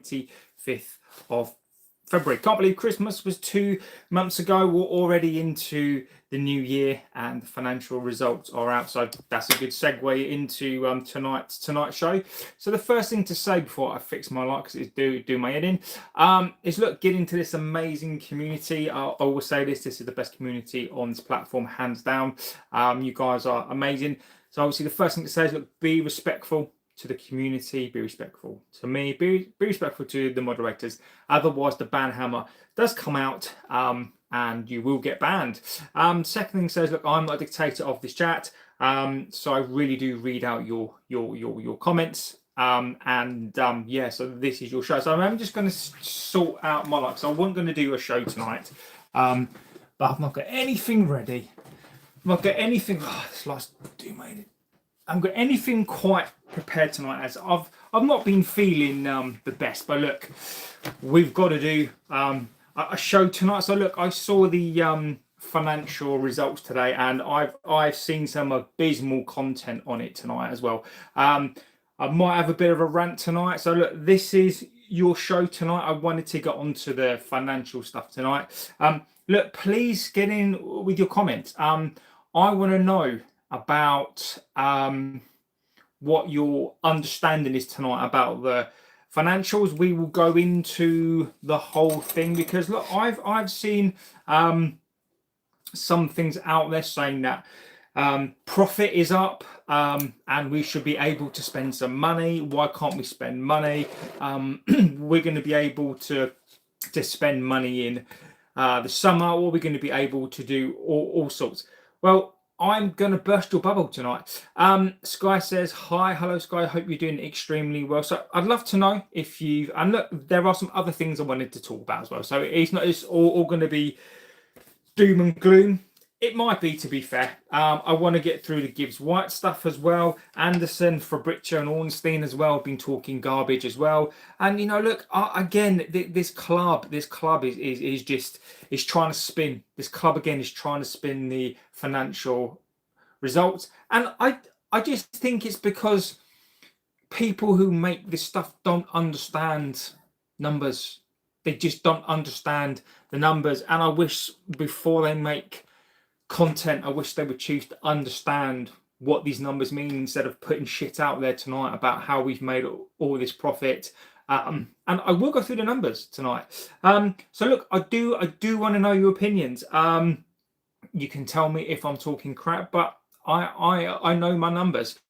25th of February. Can't believe Christmas was 2 months ago. We're already into the new year and the financial results are out. So that's a good segue into tonight's show. So the first thing to say before I fix my light, because it's do my head in, is look, get into this amazing community. I always say this is the best community on this platform, hands down. You guys are amazing. So obviously the first thing to say is, look, be respectful to the community, be respectful to me, be respectful to the moderators. Otherwise, the ban hammer does come out and you will get banned. Second thing says, look, I'm not a dictator of this chat, so I really do read out your comments. Yeah, so this is your show. So I'm just going to sort out my life. So I wasn't going to do a show tonight, but I've not got anything ready. I've not got anything. Oh, this last 2 minutes. I haven't got anything quite prepared tonight, as I've not been feeling the best. But look, we've got to do a show tonight. So look, I saw the financial results today, and I've seen some abysmal content on it tonight as well. I might have a bit of a rant tonight. So look, this is your show tonight. I wanted to get onto the financial stuff tonight. Look, please get in with your comments. I want to know about what your understanding is tonight about the financials. We will go into the whole thing, because look, I've seen some things out there saying that profit is up and we should be able to spend some money. Why can't we spend money? We're going to be able to spend money in the summer, or we're going to be able to do all sorts. Well, I'm going to burst your bubble tonight. Sky says, hi, hello Sky, hope you're doing extremely well. So I'd love to know if you've, and look, there are some other things I wanted to talk about as well. So it's all going to be doom and gloom. It might be, to be fair. I want to get through the Gibbs White stuff as well. Anderson, Fabricio and Ornstein as well have been talking garbage as well. And, you know, look, again, this club is trying to spin. This club, again, is trying to spin the financial results. And I just think it's because people who make this stuff don't understand numbers. They just don't understand the numbers. And I wish before they make content, I wish they would choose to understand what these numbers mean, instead of putting shit out there tonight about how we've made all this profit. And I will go through the numbers tonight. So look, I do want to know your opinions. You can tell me if I'm talking crap, but I know my numbers.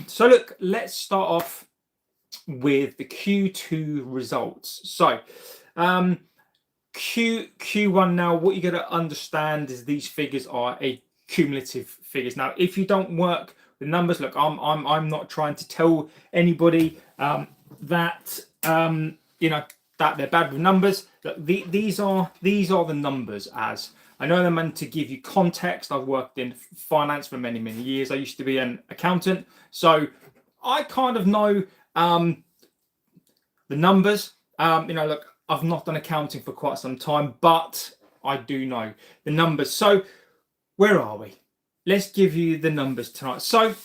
So look, let's start off with the Q2 results. So Q1 now, what you got to understand is these figures are a cumulative figures. Now, if you don't work with numbers, look, I'm not trying to tell anybody that you know, that they're bad with numbers. Look, these are the numbers. As I know, they're meant to give you context. I've worked in finance for many years. I used to be an accountant, so I kind of know the numbers. You know, look, I've not done accounting for quite some time, but I do know the numbers. So where are we? Let's give you the numbers tonight. So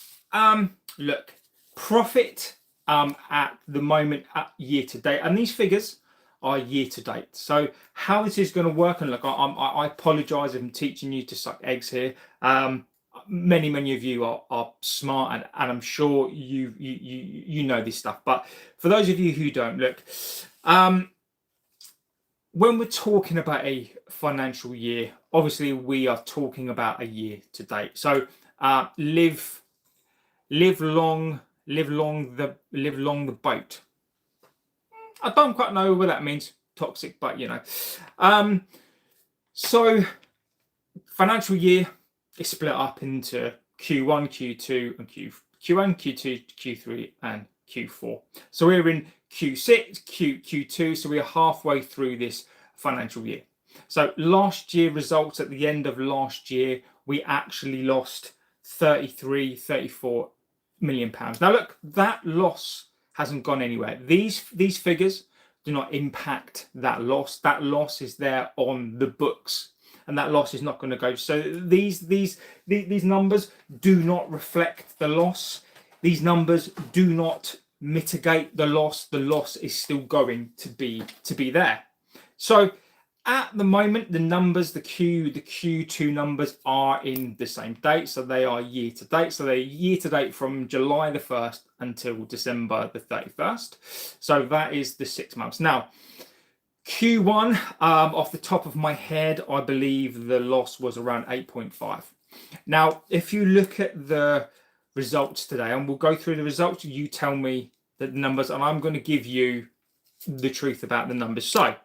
look, profit at the moment at year to date, and these figures are year to date. So how this is going to work, and look, I apologize if I'm teaching you to suck eggs here. Many of you are smart, and I'm sure you know this stuff. But for those of you who don't, look, when we're talking about a financial year, obviously we are talking about a year to date. So live long the boat. I don't quite know what that means, toxic, but you know. So financial year is split up into Q1, Q2, and Q1, Q2, Q3, and Q4. So we're in Q6, Q2, so we are halfway through this financial year. So last year results, at the end of last year, we actually lost 34 million pounds. Now look, that loss hasn't gone anywhere. These figures do not impact that loss. That loss is there on the books, and that loss is not going to go. So these numbers do not reflect the loss. These numbers do not mitigate the loss is still going to be there. So at the moment, the numbers, the Q2 numbers are in the same date, so they are year to date. So they're year to date from July the 1st until December the 31st. So that is the 6 months. Now, Q1, off the top of my head, I believe the loss was around 8.5. Now, if you look at the results today, and we'll go through the results, you tell me the numbers, and I'm going to give you the truth about the numbers. So,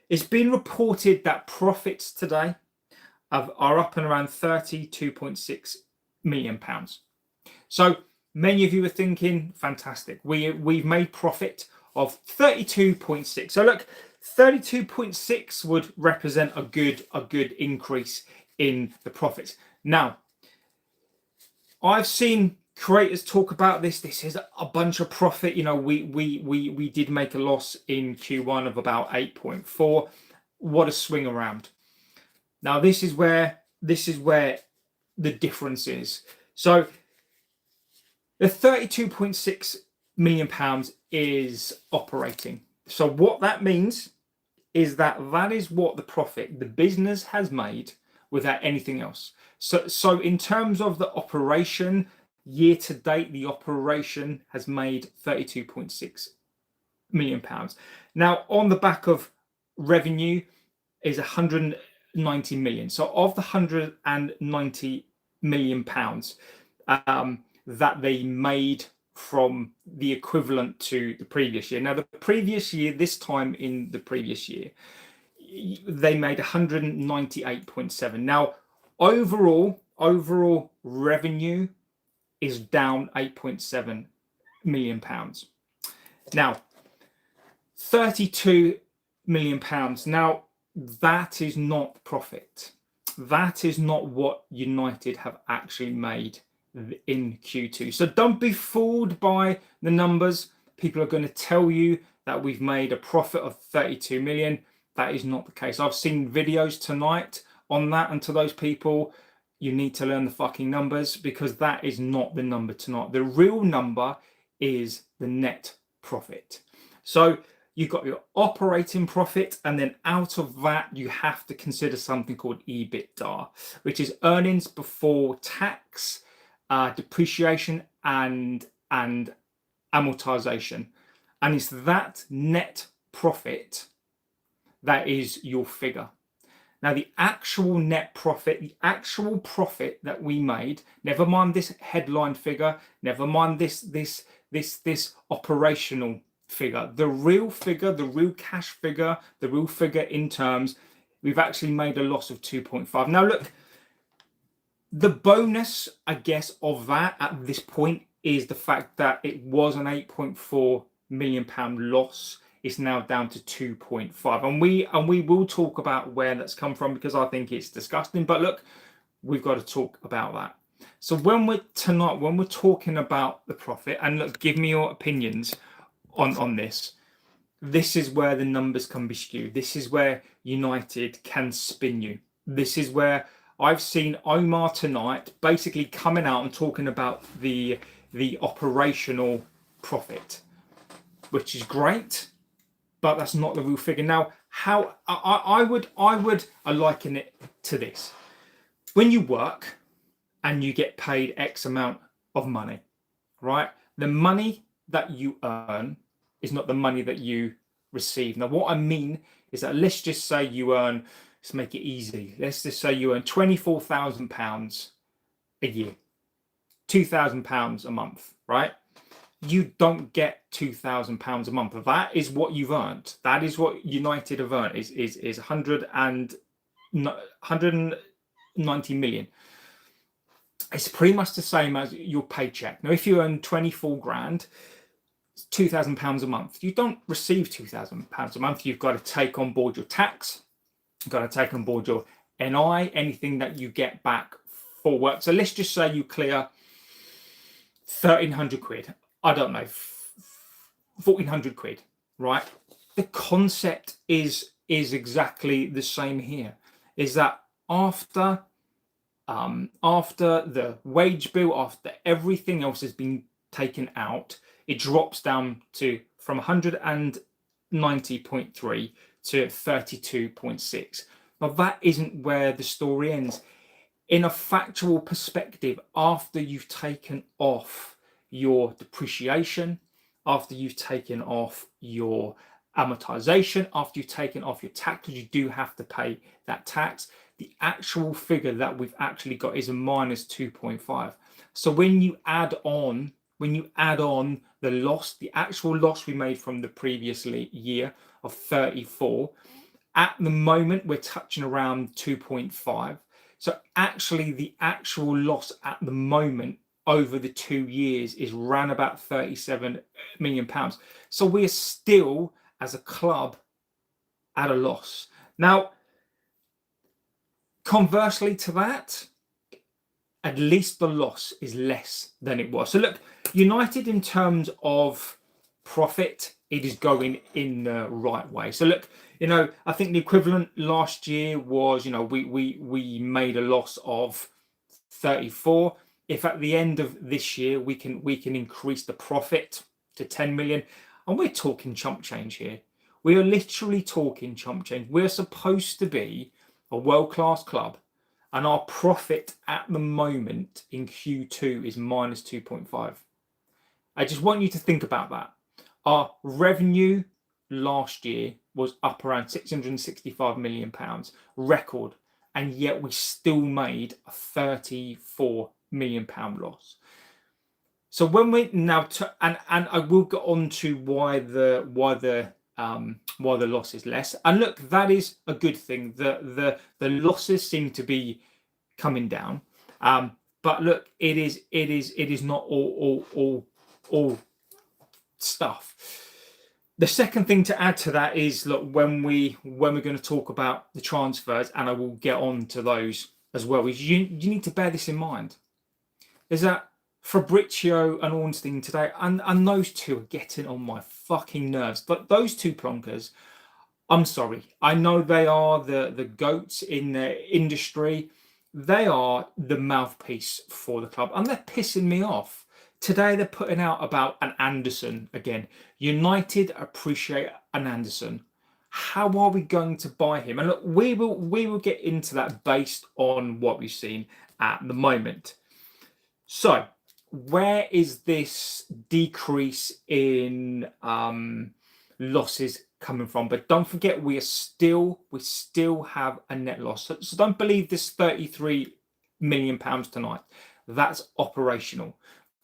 it's been reported that profits today are up and around £32.6 million. So many of you are thinking, fantastic, we've made profit of 32.6. So look, 32.6 would represent a good increase in the profits. Now, I've seen creators talk about this. This is a bunch of profit. You know, we did make a loss in Q1 of about 8.4. What a swing around. Now this is where the difference is. So the 32.6 million pounds is operating. So what that means is that is what the profit the business has made without anything else. So in terms of the operation, year to date, the operation has made 32.6 million pounds. Now, on the back of revenue is 190 million. So of the 190 million pounds that they made from the equivalent to the previous year. Now, the previous year, this time in the previous year, they made 198.7. Now, overall revenue is down 8.7 million pounds. Now, 32 million pounds. Now, that is not profit. That is not what United have actually made in Q2. So don't be fooled by the numbers. People are going to tell you that we've made a profit of 32 million. That is not the case. I've seen videos tonight on that, and to those people, you need to learn the fucking numbers, because that is not the number tonight. The real number is the net profit. So you've got your operating profit, and then out of that, you have to consider something called EBITDA, which is earnings before tax, depreciation, and amortization. And it's that net profit that is your figure. Now, the actual net profit, the actual profit that we made, never mind this headline figure, never mind this operational figure, the real figure, the real cash figure, the real figure in terms, we've actually made a loss of 2.5. Now, look, the bonus, I guess, of that at this point is the fact that it was an 8.4 million pound loss. It's now down to 2.5, and we will talk about where that's come from, because I think it's disgusting. But look, we've got to talk about that. So when we're talking about the profit, and look, give me your opinions on this. This is where the numbers can be skewed. This is where United can spin you. This is where I've seen Omar tonight basically coming out and talking about the operational profit, which is great, but that's not the real figure. Now, how I would liken it to this: when you work and you get paid X amount of money, right? The money that you earn is not the money that you receive. Now, what I mean is that, let's just say you earn, let's make it easy, let's just say you earn £24,000 a year, £2,000 a month, right? You don't get £2,000 a month. That is what you've earned. That is what United have earned, is 190 million. It's pretty much the same as your paycheck. Now, if you earn 24 grand, £2,000 a month, you don't receive £2,000 a month. You've got to take on board your tax. You've got to take on board your NI, anything that you get back for work. So let's just say you clear 1,300 quid. I don't know, 1,400 quid, right? The concept is exactly the same here. Is that after the wage bill, after everything else has been taken out, it drops down to from 190.3 to 32.6. Now that isn't where the story ends. In a factual perspective, after you've taken off your depreciation, after you've taken off your amortization, after you've taken off your tax, because you do have to pay that tax, the actual figure that we've actually got is a minus 2.5. So when you add on the loss, the actual loss we made from the previous year of 34, at the moment we're touching around 2.5. So actually the actual loss at the moment over the 2 years is around about 37 million pounds. So we're still, as a club, at a loss. Now, conversely to that, at least the loss is less than it was. So look, United, in terms of profit, it is going in the right way. So look, I think the equivalent last year was, we made a loss of 34. If at the end of this year we can increase the profit to 10 million, and we're talking chump change here. We are literally talking chump change. We're supposed to be a world-class club, and our profit at the moment in Q2 is minus 2.5. I just want you to think about that. Our revenue last year was up around 665 million pounds, record, and yet we still made a 34 million pound loss. So when we now and I will get on to why the loss is less. And look, that is a good thing. The losses seem to be coming down. But look, it is not all stuff. The second thing to add to that is, look, when we're going to talk about the transfers, and I will get on to those as well, is you need to bear this in mind. Is that Fabrizio and Ornstein today, and those two are getting on my fucking nerves. But those two plonkers, I'm sorry, I know they are the goats in the industry. They are the mouthpiece for the club, and they're pissing me off. Today they're putting out about an Anderson again. United appreciate an Anderson. How are we going to buy him? And look, we will get into that based on what we've seen at the moment. So, where is this decrease in losses coming from? But don't forget, we still have a net loss. So don't believe this 33 million pounds tonight. That's operational.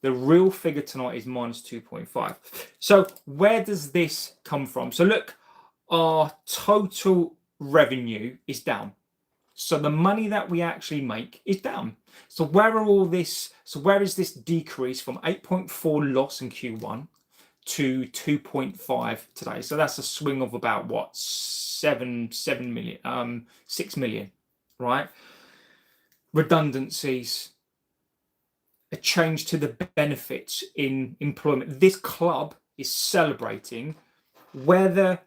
The real figure tonight is minus 2.5. So where does this come from? So look, our total revenue is down. So the money that we actually make is down. So where is this decrease from 8.4 loss in Q1 to 2.5 today? So that's a swing of about what, 6 million, right? Redundancies, a change to the benefits in employment. This club is celebrating where the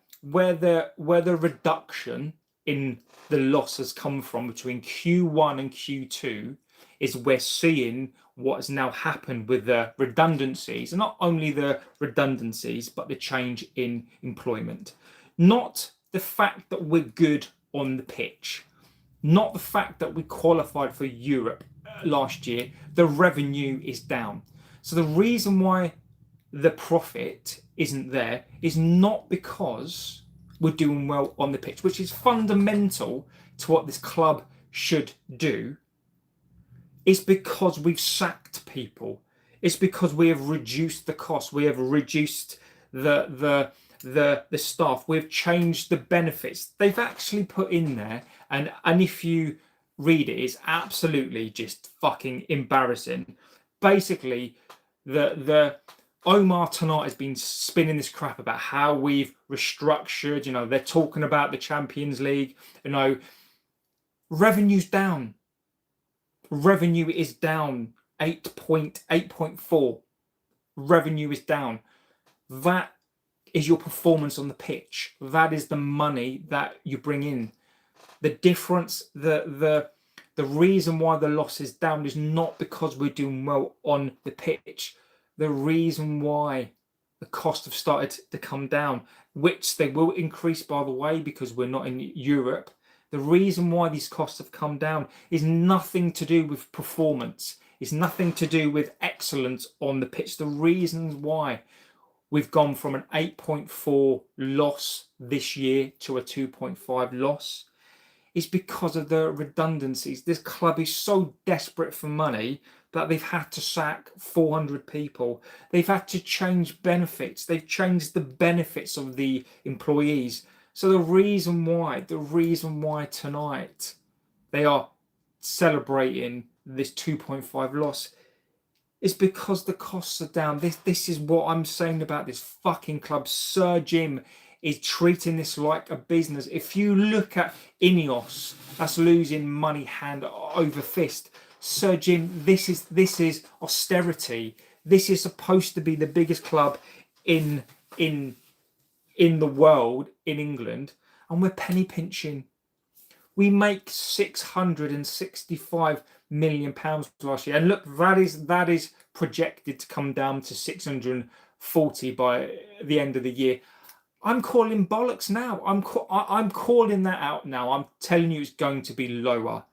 reduction in the loss has come from between Q1 and Q2 is we're seeing what has now happened with the redundancies, and not only the redundancies, but the change in employment. Not the fact that we're good on the pitch, not the fact that we qualified for Europe last year. The revenue is down. So the reason why the profit isn't there is not because we're doing well on the pitch, which is fundamental to what this club should do. It's because we've sacked people. It's because we have reduced the cost. We have reduced the staff. We've changed the benefits. They've actually put in there, and if you read it, it's absolutely just fucking embarrassing. Basically, the Omar tonight has been spinning this crap about how we've restructured. They're talking about the Champions League. Revenue's down. Revenue is down 8.4. Revenue is down. That is your performance on the pitch. That is the money that you bring in. The difference, the reason why the loss is down is not because we're doing well on the pitch. The reason why the costs have started to come down, which they will increase, by the way, because we're not in Europe. The reason why these costs have come down is nothing to do with performance. It's nothing to do with excellence on the pitch. The reasons why we've gone from an 8.4 loss this year to a 2.5 loss is because of the redundancies. This club is so desperate for money that they've had to sack 400 people. They've had to change benefits. They've changed the benefits of the employees. So the reason why tonight they are celebrating this 2.5 loss is because the costs are down. This is what I'm saying about this fucking club. Sir Jim is treating this like a business. If you look at INEOS, that's losing money hand over fist. Sir Jim, this is austerity. This is supposed to be the biggest club in the world, in England, and we're penny pinching. We make £665 million last year, and look, that is projected to come down to 640 by the end of the year. I'm calling bollocks now. I'm calling that out now. I'm telling you, it's going to be lower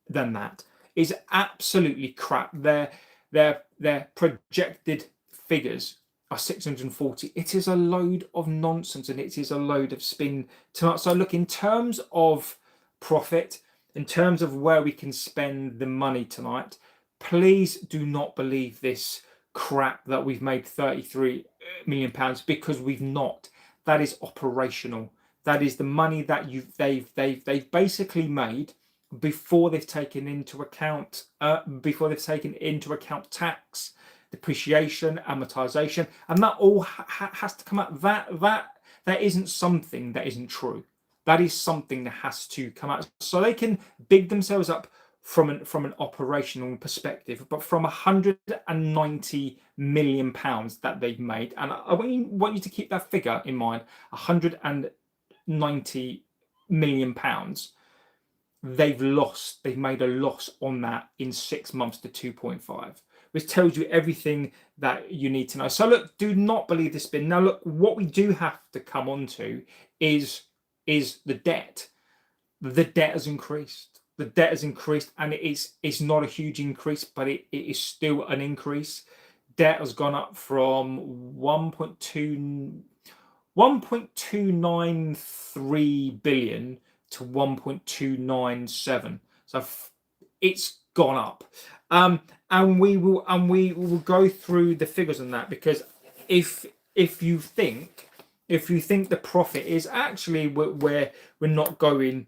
than that. It's absolutely crap. Their projected figures are 640. It is a load of nonsense, and it is a load of spin tonight. So look, in terms of profit, in terms of where we can spend the money tonight, please do not believe this crap that we've made £33 million, because we've not. That is operational. That is the money that they've basically made before they've taken into account tax, depreciation, amortization, and that all has to come out. That isn't something that isn't true. That is something that has to come out, so they can big themselves up from an operational perspective. But from £190 million that they've made, and I want you to keep that figure in mind, £190 million, they've made a loss on that in 6 months to 2.5, which tells you everything that you need to know. So look, do not believe the spin. Now look, what we do have to come on to is the debt. The debt has increased. The debt has increased, and it's not a huge increase, but it is still an increase. Debt has gone up from 1.293 billion to 1.297. So it's gone up, and we will go through the figures on that, because if you think the profit is actually where we're not going,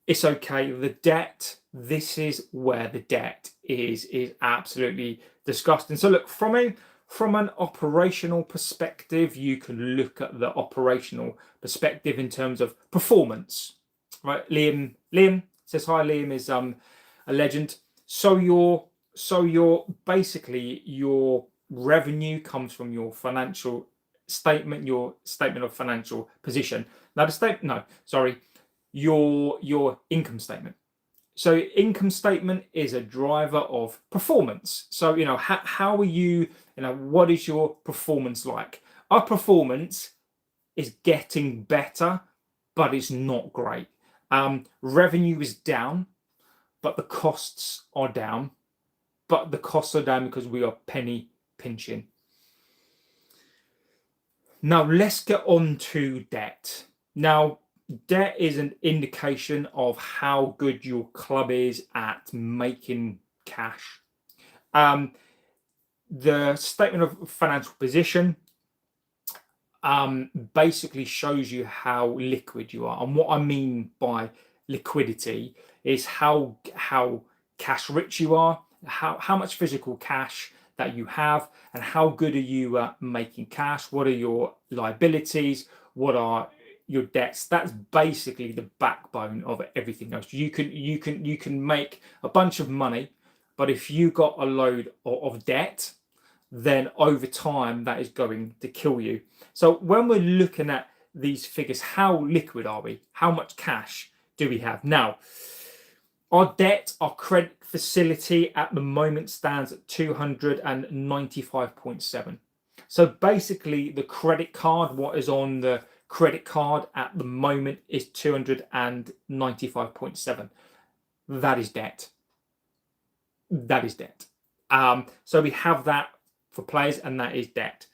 it's okay. The debt, this is where the debt is absolutely disgusting. So look, from an operational perspective, you can look at the operational perspective in terms of performance, right? Liam says hi. Liam is a legend. So your basically your revenue comes from your financial statement, your statement of financial position. Now your income statement. So income statement is a driver of performance. So how are you, what is your performance like? Our performance is getting better, but it's not great. Revenue is down, but the costs are down. But the costs are down because we are penny pinching. Now let's get on to debt. Now, debt is an indication of how good your club is at making cash. The statement of financial position basically shows you how liquid you are. And what I mean by liquidity is how cash rich you are, how much physical cash that you have, and how good are you at making cash. What are your liabilities? What are your debts? That's basically the backbone of everything else. You can make a bunch of money, but if you got a load of debt, then over time that is going to kill you. So when we're looking at these figures, how liquid are we? How much cash do we have? Now, Our debt, our credit facility at the moment stands at 295.7. So basically the credit card, what is on the credit card at the moment is 295.7. That is debt. That is debt. So we have that for players, and that is debt.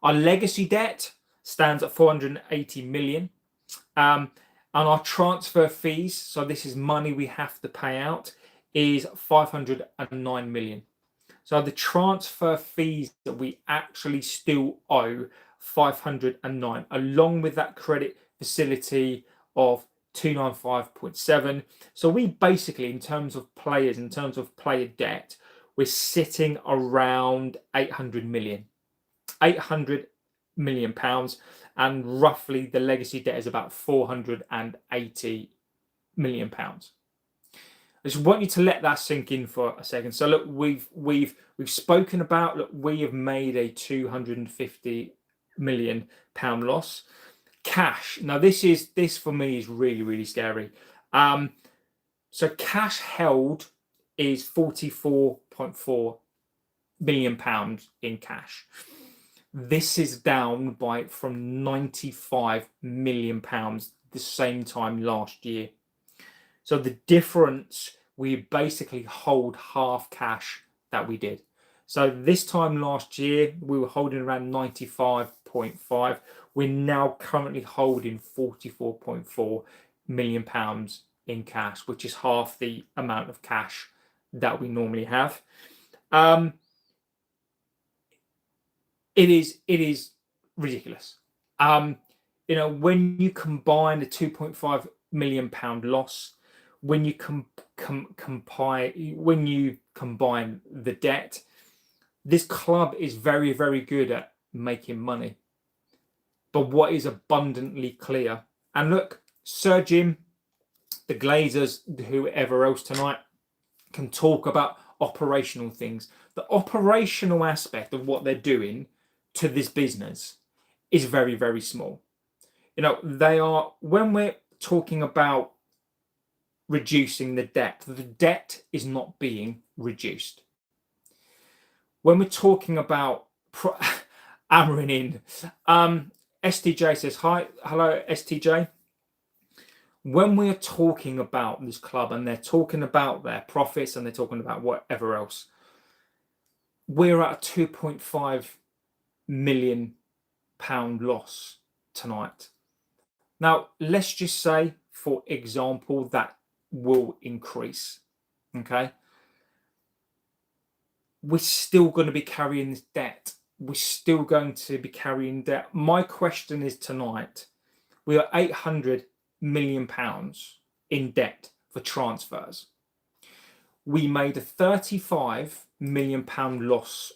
Our legacy debt stands at 480 million. And our transfer fees, so this is money we have to pay out, is 509 million. So the transfer fees that we actually still owe, 509, along with that credit facility of 295.7. So we basically, in terms of players, in terms of player debt, we're sitting around 800 million. 800 million pounds, and roughly the legacy debt is about 480 million pounds. I just want you to let that sink in for a second. So look, we've spoken about, look, we have made a 250 million pound loss. Cash. Now this for me is really scary. So cash held is 44.4 million pounds in cash. This is down from 95 million pounds the same time last year. So the difference, we basically hold half cash that we did. So this time last year, we were holding around 95.5. We're now currently holding 44.4 million pounds in cash, which is half the amount of cash that we normally have. It is ridiculous. When you combine the 2.5 million pound loss, when you combine the debt, this club is very good at making money. But what is abundantly clear, and look, Sir Jim, the Glazers, whoever else tonight, can talk about operational things. The operational aspect of what they're doing to this business is very small. They are, when we're talking about reducing the debt is not being reduced. When we're talking about hammering in, STJ says hi, hello STJ. When we're talking about this club and they're talking about their profits and they're talking about whatever else, we're at a 2.5 million pound loss tonight. Now, let's just say, for example, that will increase. Okay, we're still going to be carrying this debt. We're still going to be carrying debt. My question is tonight, we are 800 million pounds in debt for transfers. We made a 35 million pound loss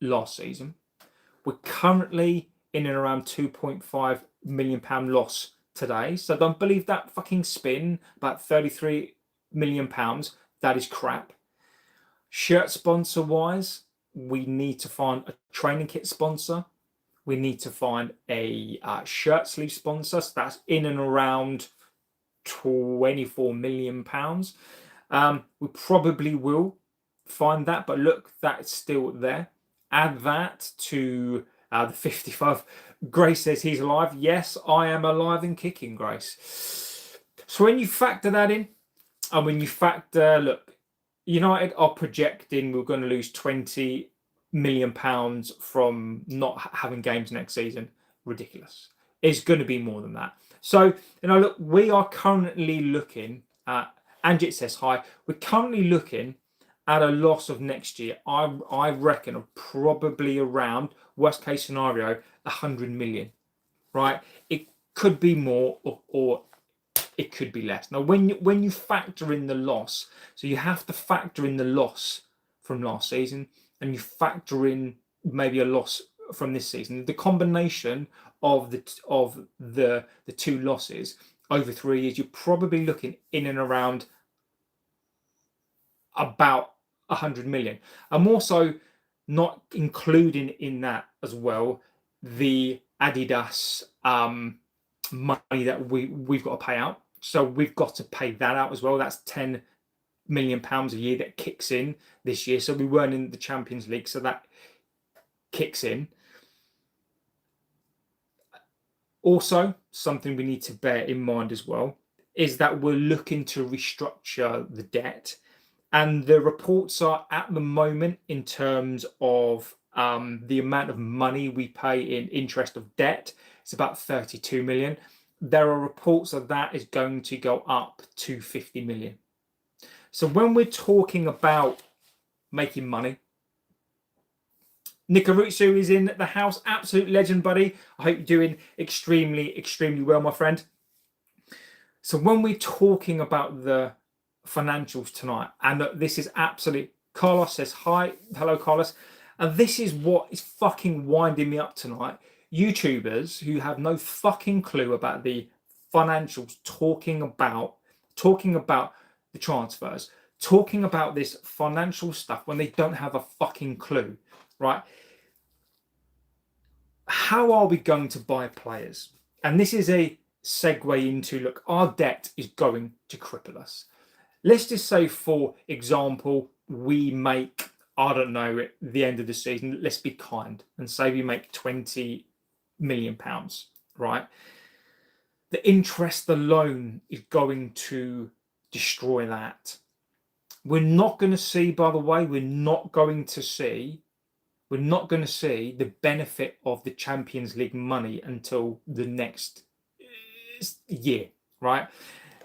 last season. We're currently in and around 2.5 million pound loss today. So don't believe that fucking spin about 33 million pounds. That is crap. Shirt sponsor wise, we need to find a training kit sponsor. We need to find a shirt sleeve sponsor. So that's in and around 24 million pounds. We probably will find that, but look, that's still there. Add that to the 55. Grace says he's alive. Yes, I am alive and kicking, Grace. So when you factor that in, and when you factor, look, United are projecting we're going to lose 20 million pounds from not having games next season. Ridiculous. It's going to be more than that. So, look, we are currently looking at, Anjit says hi, we're currently looking at a loss of next year, I reckon, of probably around, worst case scenario, 100 million, right? It could be more or it could be less. Now, when you factor in the loss, so you have to factor in the loss from last season, and you factor in maybe a loss from this season. The combination of the two losses over 3 years, you're probably looking in and around about 100 million. I'm also not including in that as well the Adidas money that we've got to pay out. So we've got to pay that out as well. That's 10 million a year that kicks in this year. So we weren't in the Champions League, so that kicks in. Also, something we need to bear in mind as well is that we're looking to restructure the debt. And the reports are at the moment in terms of the amount of money we pay in interest of debt. It's about 32 million. There are reports that is going to go up to 50 million. So when we're talking about making money, Nikarutsu is in the house. Absolute legend, buddy. I hope you're doing extremely, extremely well, my friend. So when we're talking about the financials tonight, and this is absolutely, Carlos says hi. Hello, Carlos. And this is what is fucking winding me up tonight. YouTubers who have no fucking clue about the financials, talking about the transfers, talking about this financial stuff when they don't have a fucking clue, right? How are we going to buy players? And this is a segue into, look, our debt is going to cripple us. Let's just say, for example, we make, I don't know, at the end of the season, let's be kind and say we make 20 million pounds, right? The interest alone is going to destroy that. We're not going to see, by the way, we're not going to see the benefit of the Champions League money until the next year, right?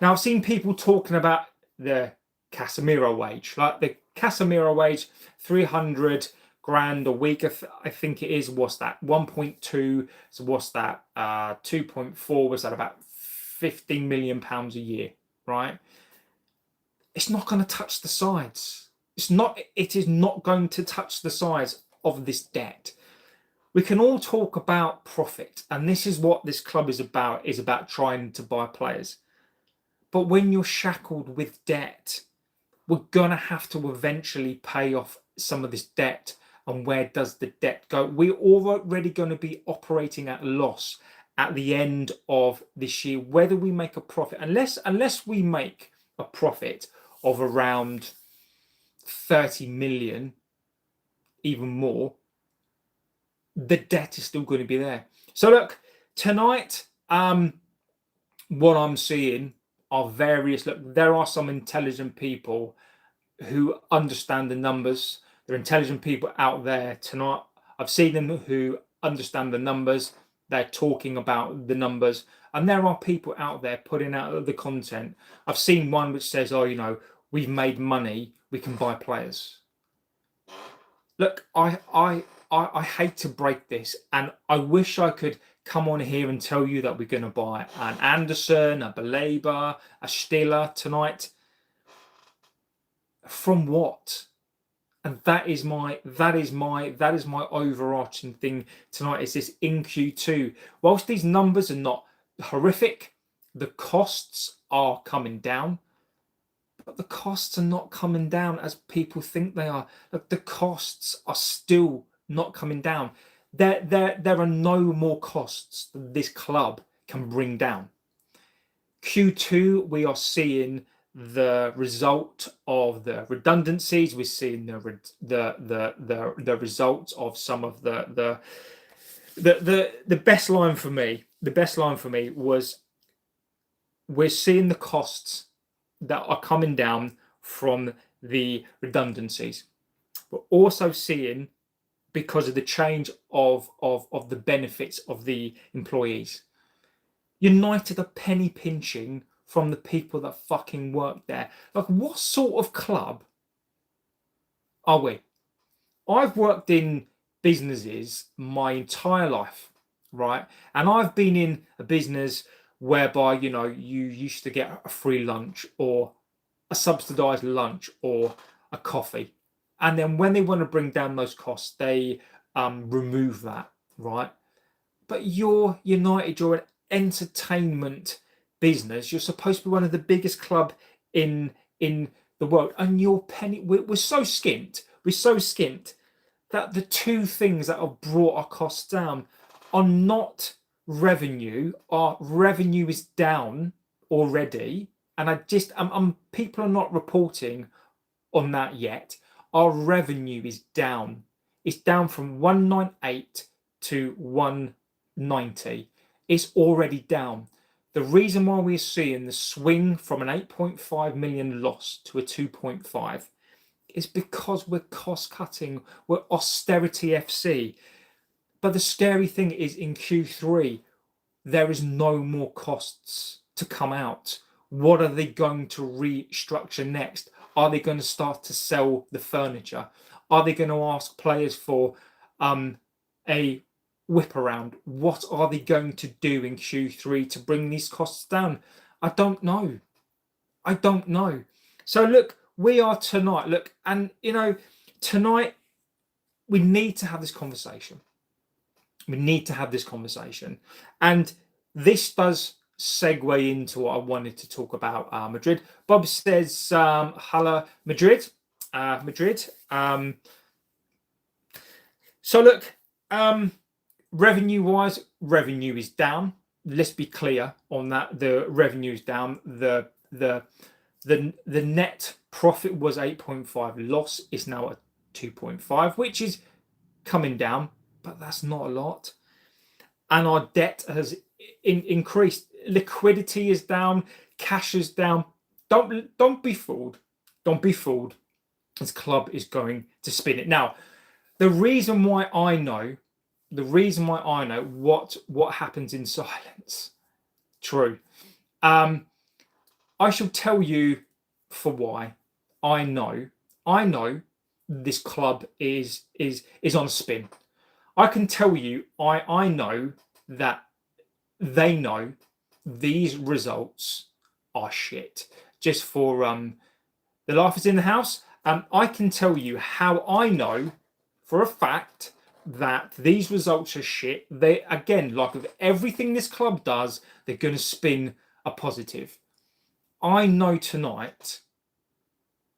Now, I've seen people talking about the Casemiro wage, like the Casemiro wage, 300 grand a week. I think it is. What's that? 1.2. So what's that? 2.4. Was that about 15 million pounds a year, right? It's not going to touch the sides. It is not going to touch the sides of this debt. We can all talk about profit, and this is what this club is about trying to buy players. But when you're shackled with debt, we're going to have to eventually pay off some of this debt. And where does the debt go? We're already going to be operating at a loss at the end of this year, whether we make a profit. Unless we make a profit of around 30 million, even more, the debt is still going to be there. So look, tonight, what I'm seeing are various, look, there are some intelligent people who understand the numbers. There are intelligent people out there tonight. I've seen them who understand the numbers. They're talking about the numbers. And there are people out there putting out the content. I've seen one which says, oh, you know, we've made money, we can buy players. Look, I hate to break this, and I wish I could come on here and tell you that we're going to buy an Anderson, a Baleba, a Stiller tonight. From what? And that is my overarching thing tonight, is this in Q2. Whilst these numbers are not horrific, the costs are coming down. But the costs are not coming down as people think they are. Look, the costs are still not coming down. There are no more costs that this club can bring down. Q2, we are seeing the result of the redundancies. We're seeing the result of some of the best line for me. The best line for me was, we're seeing the costs that are coming down from the redundancies. We're also seeing, because of the change of the benefits of the employees, United are penny pinching from the people that fucking work there. Like, what sort of club are we? I've worked in businesses my entire life, right? And I've been in a business whereby, you know, you used to get a free lunch or a subsidized lunch or a coffee. And then when they want to bring down those costs, they remove that, right? But you're United, you're an entertainment business. You're supposed to be one of the biggest club in the world. And you're penny, we're so skint. We're so skint that the two things that have brought our costs down are not revenue. Our revenue is down already, and people are not reporting on that yet. Our revenue is down. It's down from 198 to 190. It's already down. The reason why we're seeing the swing from an 8.5 million loss to a 2.5 is because we're cost cutting. We're austerity FC. But the scary thing is in Q3, there is no more costs to come out. What are they going to restructure next? Are they going to start to sell the furniture? Are they going to ask players for a whip around? What are they going to do in Q3 to bring these costs down? I don't know. I don't know. So look, we are tonight. Look, and tonight we need to have this conversation. We need to have this conversation. And this does segue into what I wanted to talk about Madrid. Bob says, hello, Madrid. Madrid. So look, revenue-wise, revenue is down. Let's be clear on that. The revenue is down. The net profit was 8.5. Loss is now at 2.5, which is coming down, but that's not a lot. And our debt has increased. Liquidity is down. Cash is down. Don't be fooled. Don't be fooled. This club is going to spin it. Now, the reason why I know what happens in silence. True. I shall tell you for why. I know this club is on a spin. I can tell you, I know that they know these results are shit. Just for the laughers in the house, I can tell you how I know for a fact that these results are shit. They, again, like with everything this club does, they're going to spin a positive. I know tonight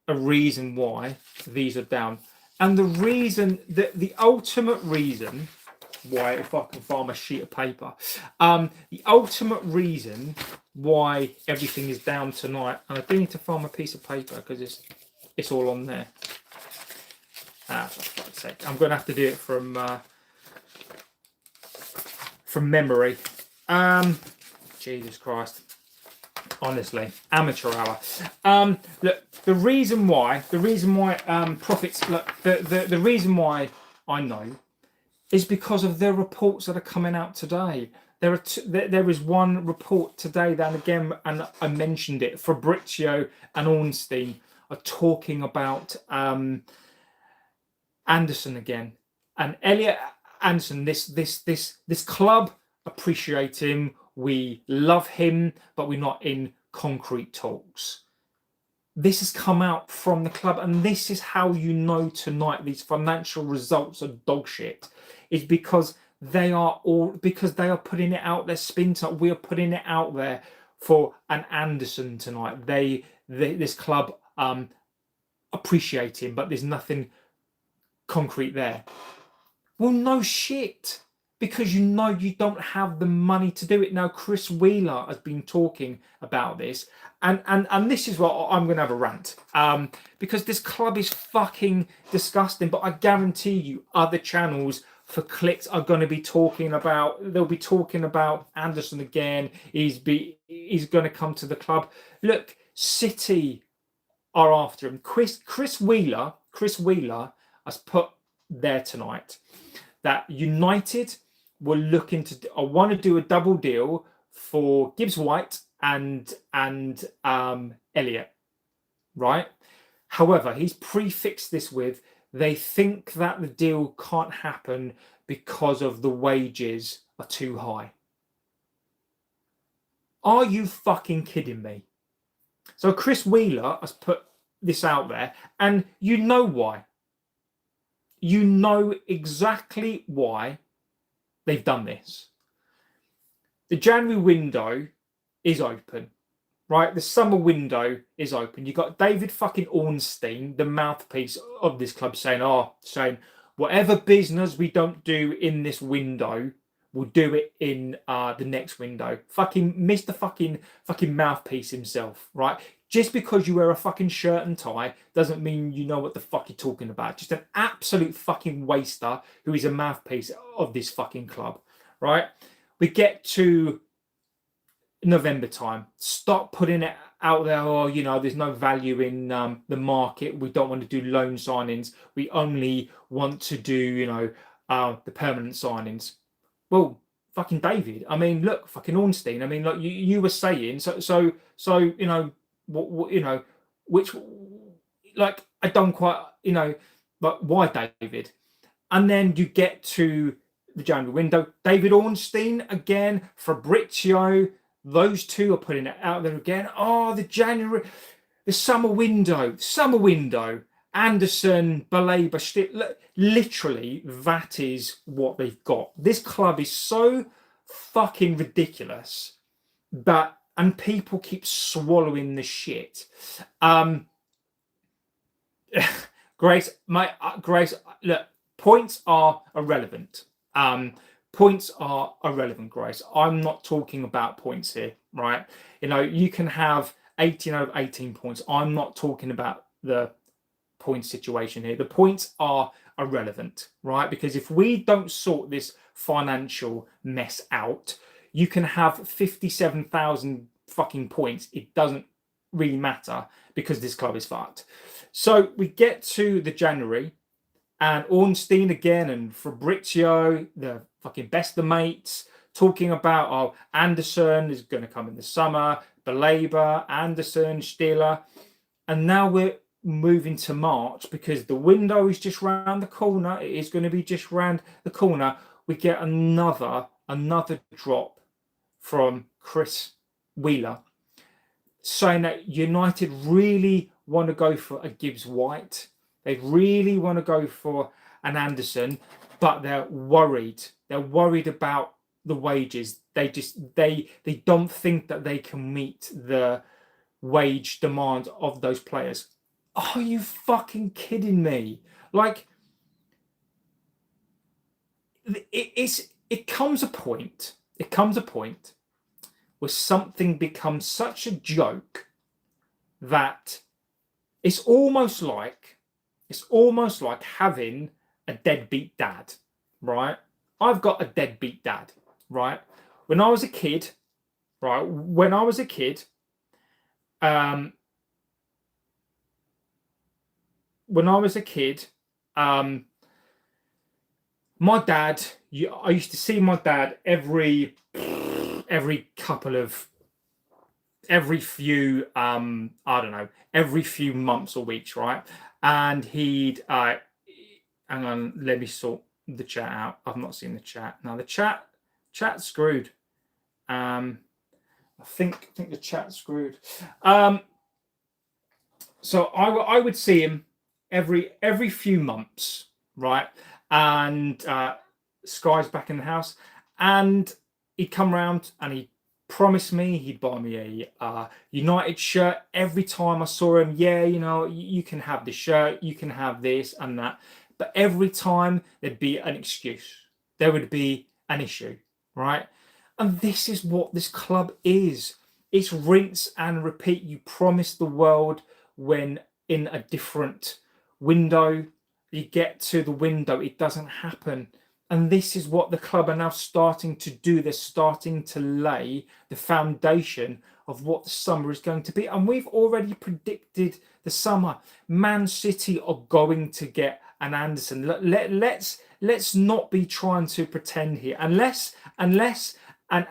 a reason why these are down. And the reason, the ultimate reason why, if I can find my sheet of paper, the ultimate reason why everything is down tonight, and I do need to find my piece of paper because it's all on there. For fuck's sake, I'm going to have to do it from memory. Jesus Christ. Honestly, amateur hour. Look, the reason why profits. Look, the reason why I know is because of the reports that are coming out today. There is one report today that, again, and I mentioned it, Fabrizio and Ornstein are talking about Anderson again, and Elliot Anderson. This club appreciate him. We love him, but we're not in concrete talks. This has come out from the club, and this is how you know tonight these financial results are dog shit. Is because they are putting it out there. Spin tonight. We are putting it out there for an Anderson tonight. This club appreciate him, but there's nothing concrete there. Well, no shit. Because you know you don't have the money to do it. Now, Chris Wheeler has been talking about this, and this is what I'm going to have a rant, because this club is fucking disgusting. But I guarantee you, other channels for clicks are going to be talking about. They'll be talking about Anderson again. He's going to come to the club. Look, City are after him. Chris Wheeler has put there tonight that United were looking to. I want to do a double deal for Gibbs White and Elliot, right? However, he's prefixed this with they think that the deal can't happen because of the wages are too high. Are you fucking kidding me? So Chris Wheeler has put this out there, and you know why. You know exactly why they've done this. The January window is open, right? The summer window is open. You got David fucking Ornstein, the mouthpiece of this club, saying whatever business we don't do in this window, will do it in the next window. Fucking Mr. fucking mouthpiece himself, right? Just because you wear a fucking shirt and tie doesn't mean you know what the fuck you're talking about. Just an absolute fucking waster who is a mouthpiece of this fucking club, right? We get to November time. Stop putting it out there, oh, you know, there's no value in the market. We don't want to do loan signings. We only want to do, you know, the permanent signings. Well, fucking David. I mean, look, fucking Ornstein. I mean, like you were saying, so you know, what you know, which, like, I don't quite, you know, but why David? And then you get to the January window. David Ornstein again, Fabrizio. Those two are putting it out there again. Oh, the summer window. Anderson, Baleba, literally, that is what they've got. This club is so fucking ridiculous and people keep swallowing the shit. Grace, look, points are irrelevant. Points are irrelevant, Grace. I'm not talking about points here, right? You know, you can have 18 out of 18 points. I'm not talking about the point situation here. The points are irrelevant, right? Because if we don't sort this financial mess out, you can have 57,000 fucking points. It doesn't really matter because this club is fucked. So we get to the January, and Ornstein again and Fabrizio, the fucking best of mates, talking about, oh, Anderson is going to come in the summer, Baleba, Anderson, Stiller. And now we're moving to March because the window is just round the corner. It is going to be just round the corner. We get another drop from Chris Wheeler saying that United really want to go for a Gibbs White. They really want to go for an Anderson, but they're worried. They're worried about the wages. They don't think that they can meet the wage demand of those players. Are you fucking kidding me? Like, it comes a point where something becomes such a joke that it's almost like having a deadbeat dad, right? I've got a deadbeat dad, right? When I was a kid, my dad, I used to see my dad every few months or weeks, right? And he'd hang on, let me sort the chat out. I've not seen the chat. Now the chat's screwed. I think the chat's screwed. So I would see him every few months, right? And Sky's back in the house, and he'd come round and he'd promise me he'd buy me a United shirt every time I saw him. Yeah, you know, you can have this shirt, you can have this and that. But every time there'd be an excuse. There would be an issue, right? And this is what this club is. It's rinse and repeat. You promise the world when in a different window, you get to the window, it doesn't happen. And this is what the club are now starting to do. They're starting to lay the foundation of what the summer is going to be. And we've already predicted the summer. Man City are going to get an Anderson. Let's not be trying to pretend here. Unless an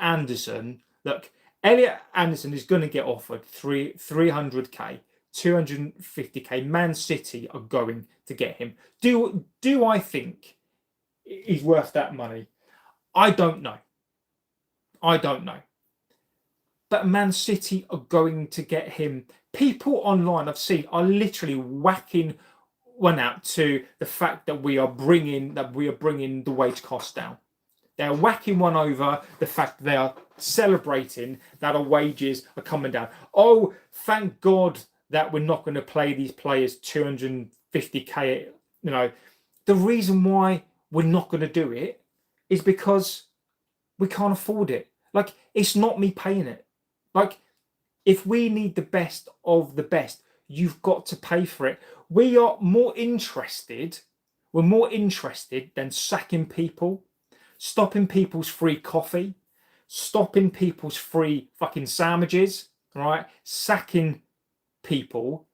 Anderson, look, Elliot Anderson is going to get offered 300k, 250k. Man City are going to get him. Do I think he's worth that money? I don't know. But Man City are going to get him. People online I've seen are literally whacking one out to the fact that we are bringing the wage cost down. They're whacking one over the fact that they are celebrating that our wages are coming down. Oh, thank God that we're not going to play these players 250k. You know, the reason why we're not going to do it is because We can't afford it. Like, it's not me paying it. Like, if we need the best of the best, you've got to pay for it. We're more interested than sacking people, stopping people's free coffee, stopping people's free fucking sandwiches, right? Sacking people,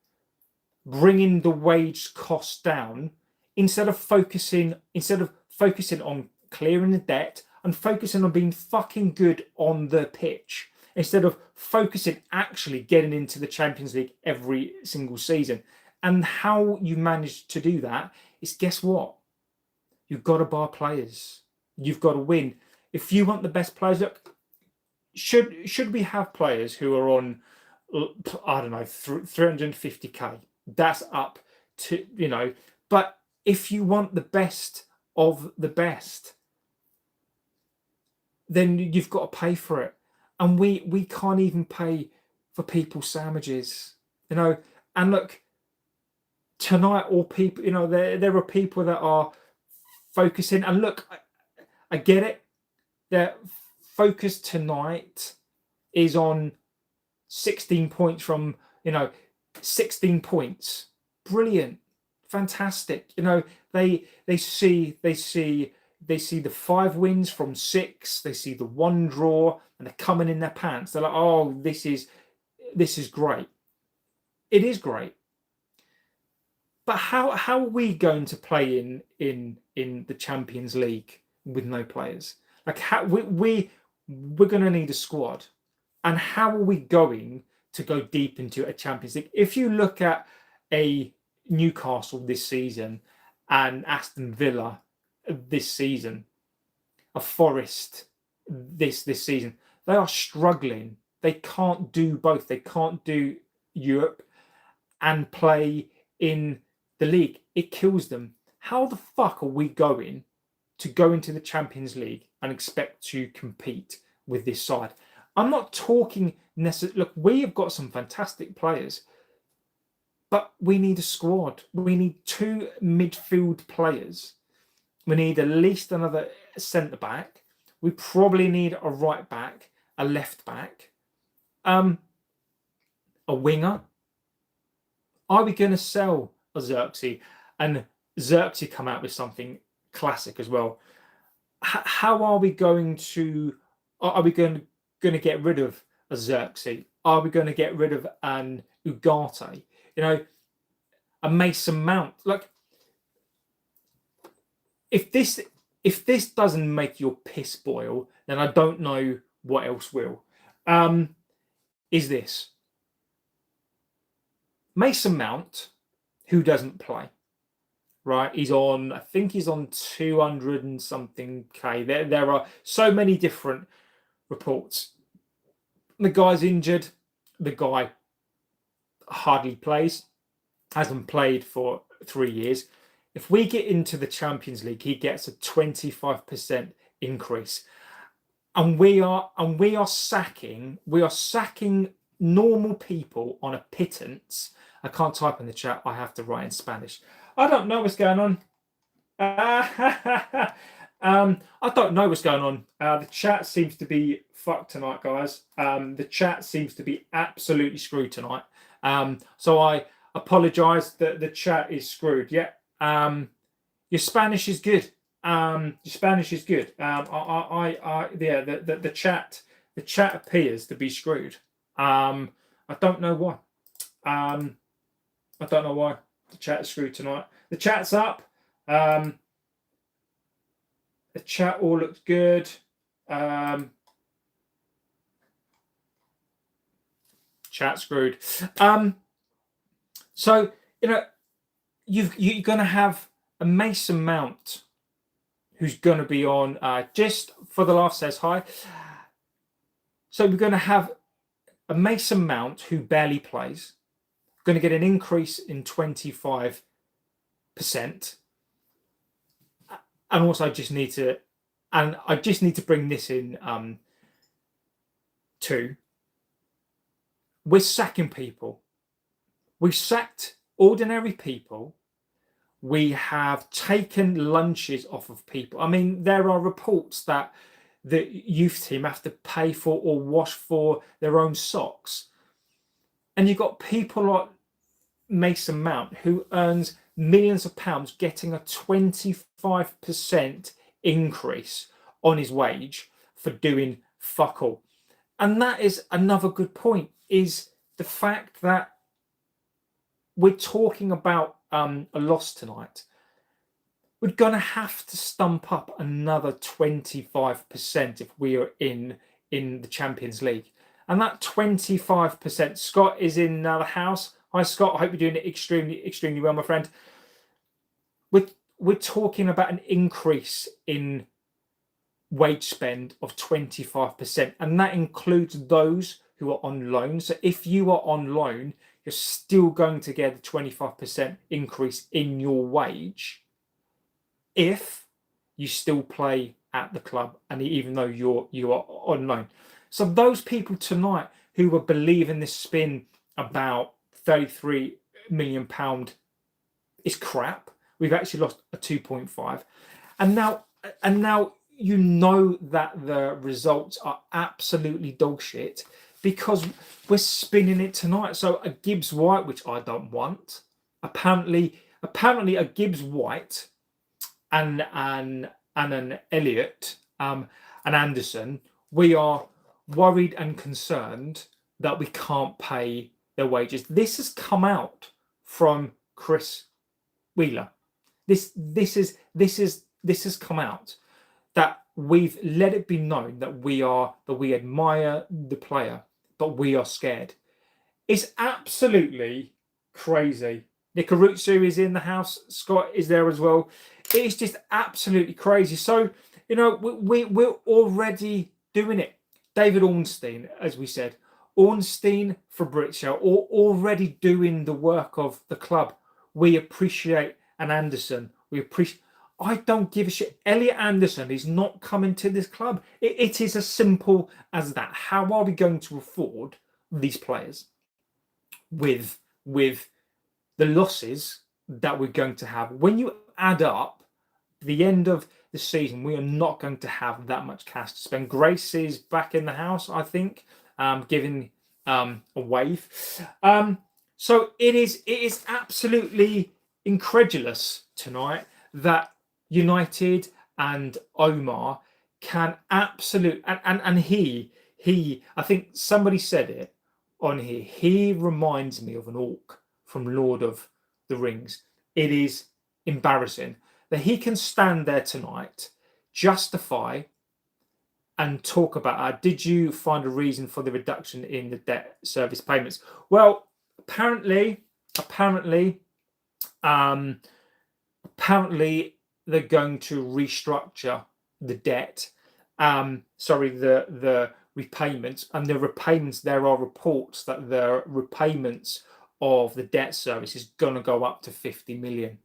bringing the wage costs down instead of focusing on clearing the debt and focusing on being fucking good on the pitch, instead of focusing actually getting into the Champions League every single season. And how you manage to do that is, guess what? You've got to buy players. You've got to win. If you want the best players, look, should we have players who are on, I don't know, 350k? That's up to, but if you want the best of the best, then you've got to pay for it. And we can't even pay for people's sandwiches, and look, tonight, all people, there are people that are focusing, and look, I get it. Their focus tonight is on 16 points from, 16 points. Brilliant, fantastic. They see the 5 wins from 6. They see the 1 draw, and they're coming in their pants. They're like, oh, this is great. It is great. But how are we going to play in the Champions League with no players? Like, how we're going to need a squad, and how are we going to go deep into a Champions League? If you look at a Newcastle this season and Aston Villa this season, a Forest this season, they are struggling. They can't do both. They can't do Europe and play in the league. It kills them. How the fuck are we going to go into the Champions League and expect to compete with this side? I'm not talking necessarily. Look, we have got some fantastic players, but we need a squad. We need 2 midfield players. We need at least another centre back. We probably need a right back, a left back, a winger. Are we going to sell a Xerxes? And Xerxes come out with something classic as well. How are we going to? Are we going to get rid of a Xerxes? Are we going to get rid of an Ugarte? A Mason Mount? Like, if this doesn't make your piss boil, then I don't know what else will. Is this Mason Mount, who doesn't play, right? I think he's on 200 and something K. There are so many different reports. The guy's injured. The guy hardly plays. Hasn't played for 3 years. If we get into the Champions League, he gets a 25% increase. And we are sacking normal people on a pittance. I can't type in the chat. I have to write in Spanish. I don't know what's going on. I don't know what's going on. The chat seems to be fucked tonight, guys. The chat seems to be absolutely screwed tonight. So I apologise that the chat is screwed. Yeah. Your Spanish is good. Your Spanish is good. The chat appears to be screwed. I don't know why. I don't know why the chat is screwed tonight. The chat's up. The chat all looks good. Chat screwed. So you're going to have a Mason Mount who's going to be on just for the laugh says hi. So we're going to have a Mason Mount who barely plays, going to get an increase in 25%. And also I just need to bring this in too. We're sacking people. We've sacked ordinary people. We have taken lunches off of people. I mean, there are reports that the youth team have to pay for or wash for their own socks. And you've got people like Mason Mount, who earns millions of pounds, getting a 25% increase on his wage for doing fuck all. And that is another good point, is the fact that we're talking about a loss tonight. We're going to have to stump up another 25% if we are in the Champions League. And that 25%, Scott is in the house. Hi, Scott. I hope you're doing it extremely well, my friend. We're talking about an increase in wage spend of 25%, and that includes those who are on loan. So if you are on loan, you're still going to get a 25% increase in your wage if you still play at the club, and even though you are on loan. So those people tonight who were believing this spin about £33 million is crap. We've actually lost a 2.5, and now you know that the results are absolutely dog shit because we're spinning it tonight. So a Gibbs White, which I don't want, apparently a Gibbs White and an Elliott, an Anderson, we are worried and concerned that we can't pay their wages. This has come out from Chris Wheeler. This has come out, that we've let it be known that we admire the player, but we are scared. It's absolutely crazy. Nikarutsu is in the house. Scott is there as well. It's just absolutely crazy. So, you know, we're already doing it. David Ornstein, as we said, Ornstein, Fabrizio, already doing the work of the club. We appreciate an Anderson. I don't give a shit. Elliot Anderson is not coming to this club. It is as simple as that. How are we going to afford these players with the losses that we're going to have? When you add up the end of the season, we are not going to have that much cash to spend. Grace is back in the house, I think, giving a wave. So it is absolutely incredulous tonight that United and Omar can and he I think somebody said it on here, he reminds me of an orc from Lord of the Rings. It is embarrassing that he can stand there tonight, justify and talk about did you find a reason for the reduction in the debt service payments? Well, apparently they're going to restructure the debt. The repayments, and the repayments, there are reports that the repayments of the debt service is going to go up to 50 million.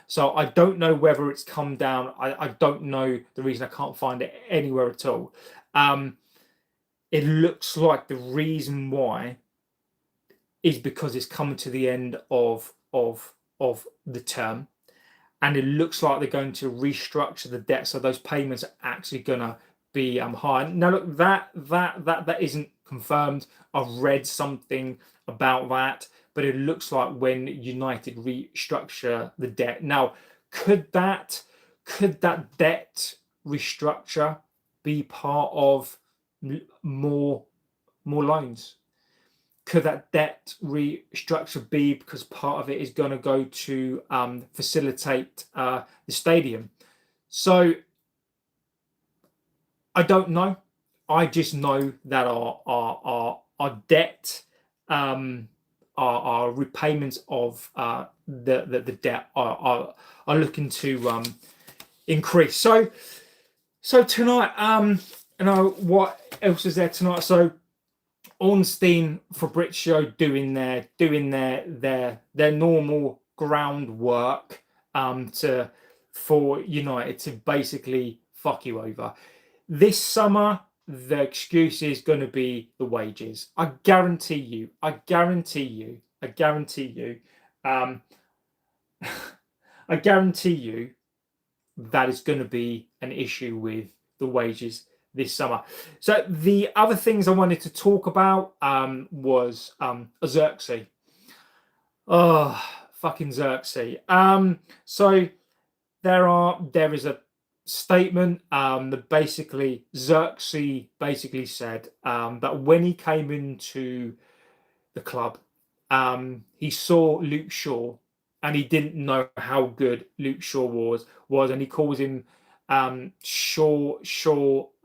So I don't know whether it's come down. I don't know the reason. I can't find it anywhere at all. It looks like the reason why is because it's coming to the end of the term, and it looks like they're going to restructure the debt, so those payments are actually going to be higher. Now, look, that isn't confirmed. I've read something about that, but it looks like when United restructure the debt. Now, could that debt restructure be part of more loans? Could that debt restructure be because part of it is going to go to facilitate the stadium? So I don't know. I just know that our debt, our repayments of the debt are looking to increase. So tonight, what else is there tonight? So Ornstein, Fabrizio doing their normal groundwork for United to basically fuck you over. This summer, the excuse is going to be the wages. I guarantee you. I guarantee you that is going to be an issue with the wages this summer. So the other things I wanted to talk about was Xerxes. Oh, fucking Xerxes. So there is a statement that basically Xerxes basically said that when he came into the club, he saw Luke Shaw and he didn't know how good Luke Shaw was, and he calls him Shaw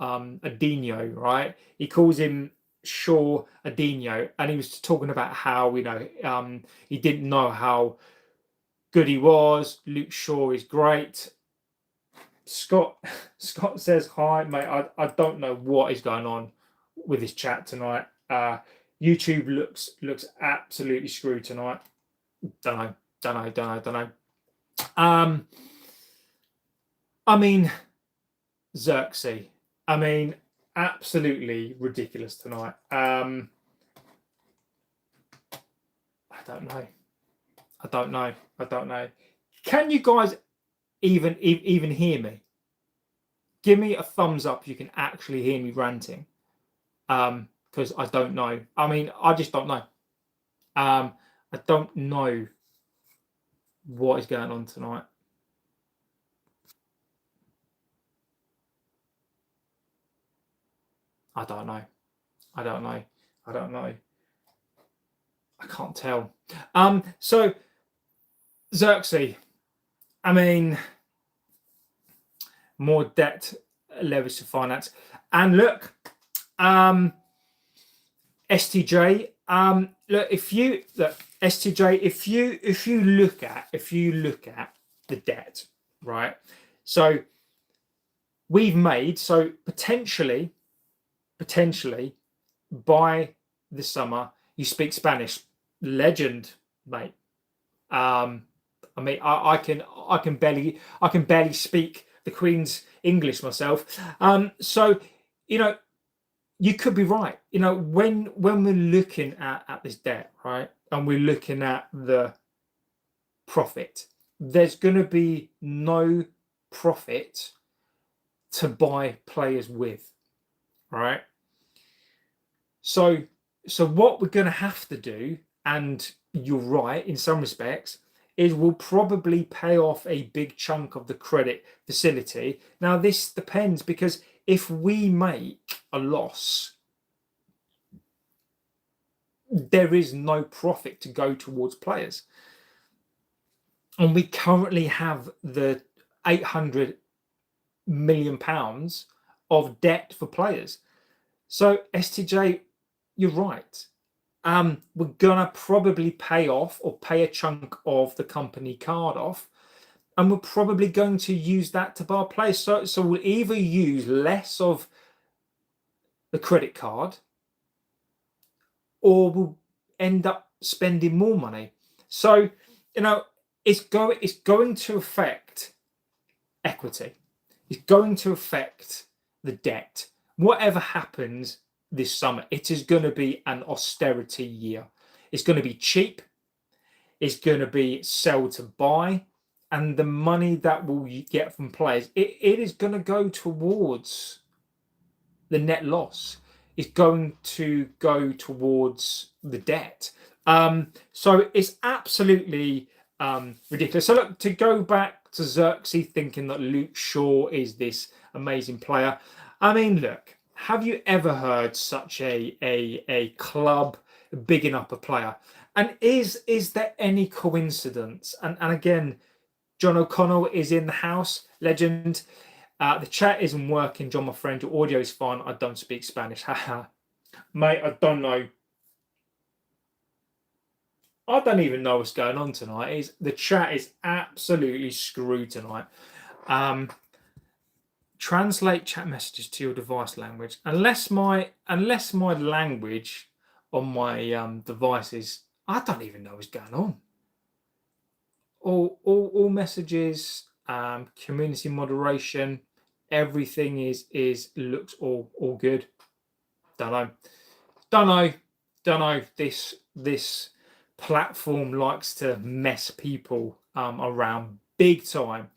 Adinho, right? He calls him Shaw Adinho, and he was talking about how he didn't know how good he was. Luke Shaw is great. Scott says hi, mate. I don't know what is going on with this chat tonight. YouTube looks absolutely screwed tonight. Don't know. I mean, Xerxes. I mean, absolutely ridiculous tonight. I don't know. Can you guys even hear me? Give me a thumbs up if you can actually hear me ranting. Because I don't know. I mean, I just don't know. I don't know what is going on tonight. I don't know. I can't tell. So Xerxes, I mean, more debt leverage to finance. And look, STJ, look, STJ, if you look at the debt, right? So we've made, so potentially by the summer, you speak Spanish. Legend, mate. I mean, I can barely speak the Queen's English myself. So you could be right. When we're looking at this debt, right, and we're looking at the profit, there's going to be no profit to buy players with, right? So what we're going to have to do, and you're right in some respects, is we'll probably pay off a big chunk of the credit facility. Now, this depends, because if we make a loss, there is no profit to go towards players. And we currently have the £800 million of debt for players. So STJ, you're right. We're gonna probably pay a chunk of the company card off, and we're probably going to use that to buy players. So we'll either use less of the credit card, or we'll end up spending more money. So it's going to affect equity. It's going to affect the debt. Whatever happens this summer, it is going to be an austerity year. It's going to be cheap. It's going to be sell to buy, and the money that we'll get from players, it is going to go towards the net loss. It's going to go towards the debt. So it's absolutely ridiculous. So look, to go back to Xerxes thinking that Luke Shaw is this amazing player. I mean, look, have you ever heard such a club bigging up a player? And is there any coincidence? And again, John O'Connell is in the house, legend. The chat isn't working, John, my friend. Your audio is fine. I don't speak Spanish. Haha. Mate, I don't know. I don't even know what's going on tonight. The chat is absolutely screwed tonight. Translate chat messages to your device language. Unless my language on my device is, I don't even know what's going on. All messages, community moderation, everything looks all good. Don't know. This platform likes to mess people around big time.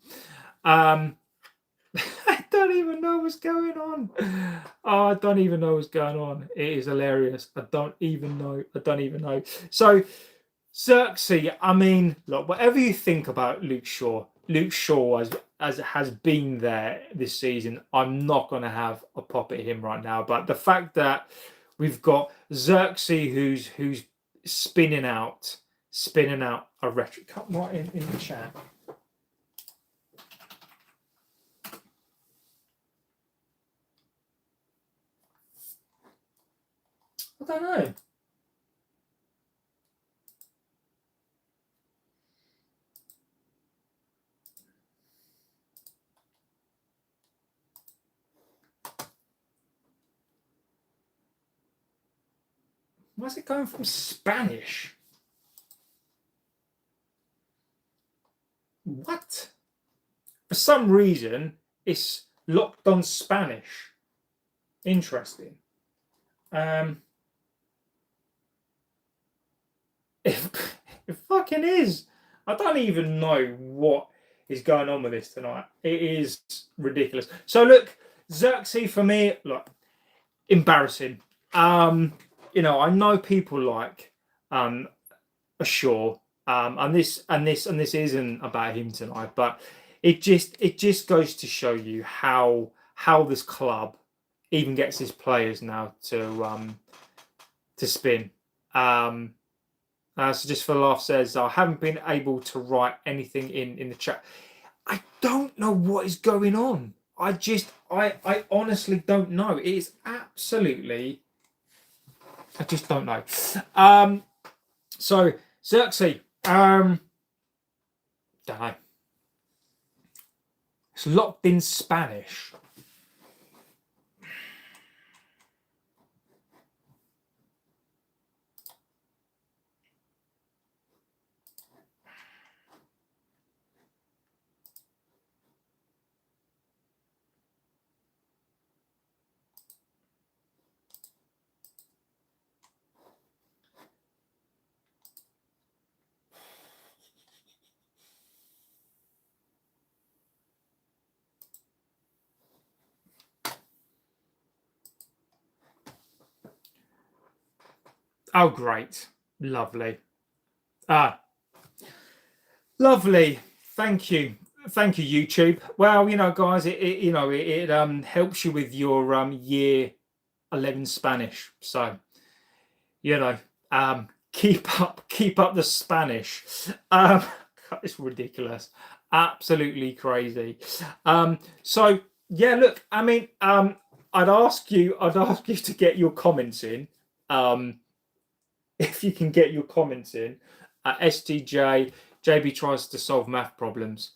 I don't even know what's going on. Oh, I don't even know what's going on. It is hilarious. I don't even know. I don't even know. So, Xerxes, I mean, look, whatever you think about Luke Shaw as has been there this season, I'm not going to have a pop at him right now. But the fact that we've got Xerxes who's spinning out a rhetoric. Come right in the chat. I don't know. Why is it going from Spanish? What? For some reason, it's locked on Spanish. Interesting. It fucking is. I don't even know what is going on with this tonight. It is ridiculous. So look, Xerxes for me, look, embarrassing. You know, I know people like Ashore, and this isn't about him tonight, but it just goes to show you how this club even gets his players now to spin. So just for laugh says, I haven't been able to write anything in the chat. I don't know what is going on. I honestly don't know. It is absolutely, I just don't know. So Xerxes, don't know. It's locked in Spanish. Oh, great. Lovely. Lovely. Thank you. Thank you, YouTube. Well, you know, guys, it helps you with your year 11 Spanish. So, you know, keep up the Spanish. It's ridiculous. Absolutely crazy. So yeah, look, I mean, I'd ask you to get your comments in. If you can get your comments in, STJ, JB tries to solve math problems.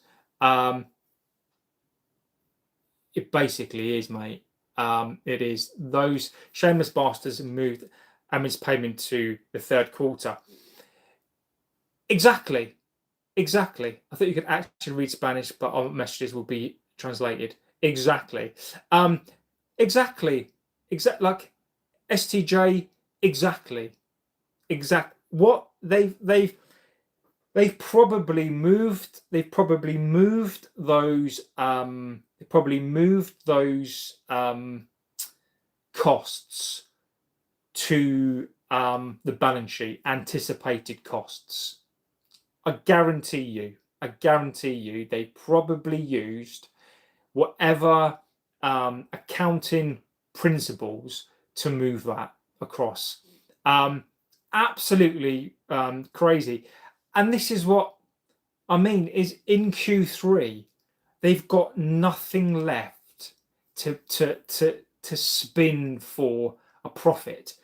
It basically is, mate. It is. Those shameless bastards moved Amit's payment to the third quarter. Exactly. I thought you could actually read Spanish, but our messages will be translated. Exactly. Exactly. Like STJ. Exactly. What they've probably moved those costs to the balance sheet, anticipated costs. I guarantee you they probably used whatever accounting principles to move that across. Absolutely crazy. And this is what I mean, is in Q3 they've got nothing left to spin for a profit.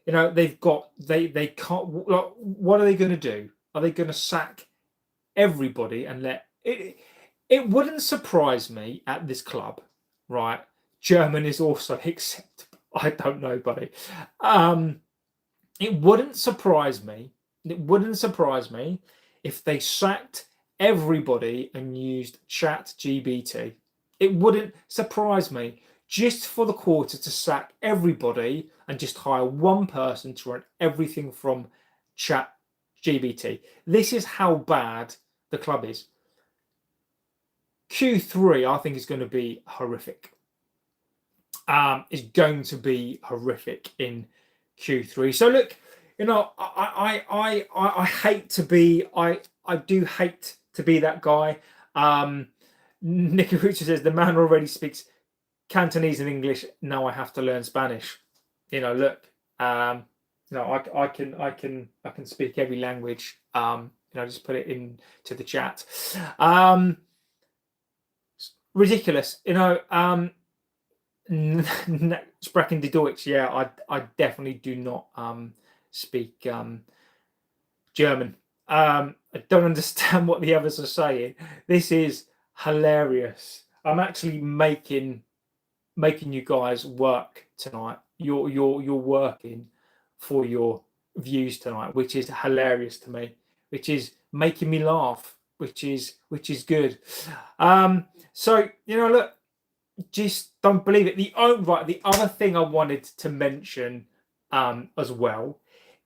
You know, they can't. What are they going to do? Are they going to sack everybody and let it? It wouldn't surprise me at this club, right? German is also acceptable. I don't know, buddy. It wouldn't surprise me. It wouldn't surprise me if they sacked everybody and used ChatGPT. It wouldn't surprise me just for the quarter to sack everybody and just hire one person to run everything from ChatGPT. This is how bad the club is. Q3, I think, is going to be horrific. is going to be horrific in Q3. So look, you know, I hate to be, I do hate to be that guy. Nicky Rucha says the man already speaks Cantonese and English. Now I have to learn Spanish. You know, look, no, I can speak every language. You know, just put it into the chat. Ridiculous, you know. Sprechen die Deutsch. Yeah, I definitely do not speak German. I don't understand what the others are saying. This is hilarious. I'm actually making you guys work tonight. You're working for your views tonight, which is hilarious to me, which is making me laugh, which is good. So, you know, look, just don't believe it. The other thing I wanted to mention as well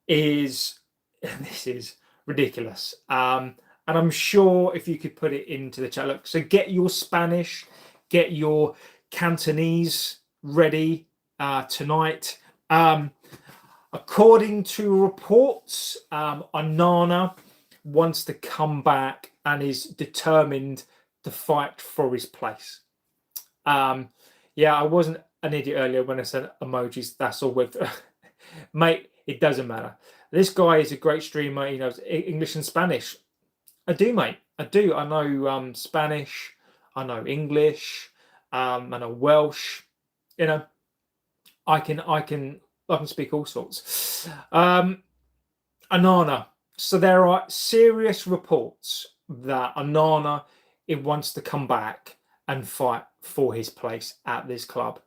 is this is ridiculous. And I'm sure if you could put it into the chat, look, so get your Spanish, get your Cantonese ready tonight. According to reports, Onana wants to come back and is determined to fight for his place. Yeah, I wasn't an idiot earlier when I said emojis. That's all with mate. It doesn't matter. This guy is a great streamer. He knows English and Spanish. I do, mate. I do. I know Spanish. I know English. I know Welsh. You know, I can speak all sorts. Onana. So there are serious reports that Onana wants to come back and fight for his place at this club.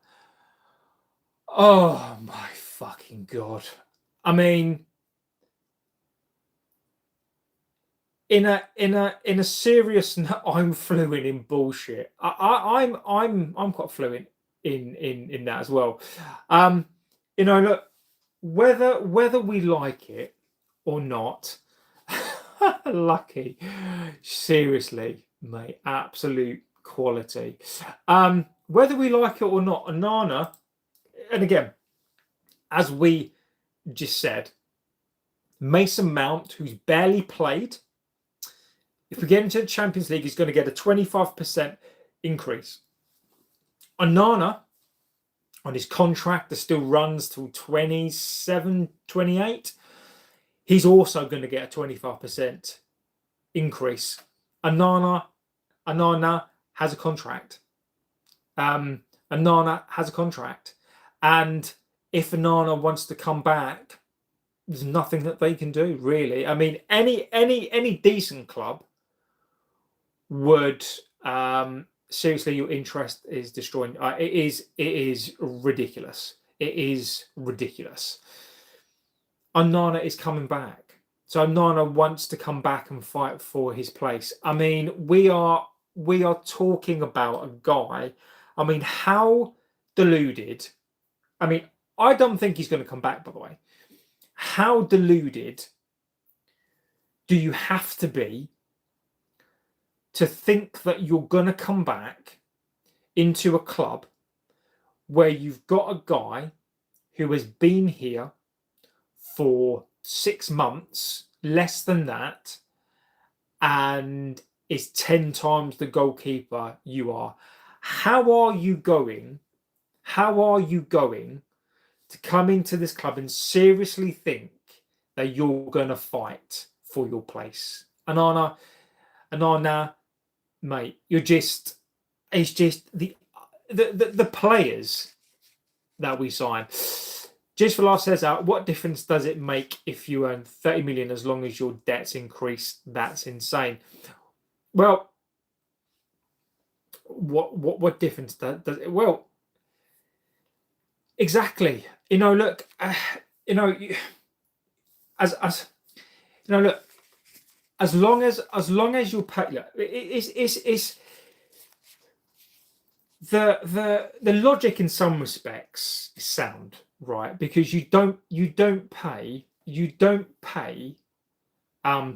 Oh my fucking god! I mean, in a serious note, I'm fluent in bullshit. I'm quite fluent in that as well. You know, look, whether we like it or not, lucky, seriously, mate, absolute quality. Whether we like it or not, Onana, and again, as we just said, Mason Mount, who's barely played, if we get into the Champions League, is going to get a 25% increase. Onana, on his contract that still runs till 27, 28, he's also going to get a 25% increase. Onana has a contract. Onana has a contract. And if Onana wants to come back, there's nothing that they can do, really. I mean, any decent club would seriously, your interest is destroying. It is ridiculous. It is ridiculous. Onana is coming back. So Onana wants to come back and fight for his place. I mean, we are talking about a guy. I mean, how deluded. I mean, I don't think he's going to come back, by the way. How deluded do you have to be to think that you're going to come back into a club where you've got a guy who has been here for 6 months, less than that, and is 10 times the goalkeeper you are? How are you going to come into this club and seriously think that you're going to fight for your place? Onana, mate, it's just the players that we sign. Just for last says out, what difference does it make if you earn 30 million as long as your debts increase? That's insane. Well, what difference does it? Well, exactly. You know, look, you know, as you know, look, as long as you pay, look, it's the logic in some respects is sound, right? Because you don't pay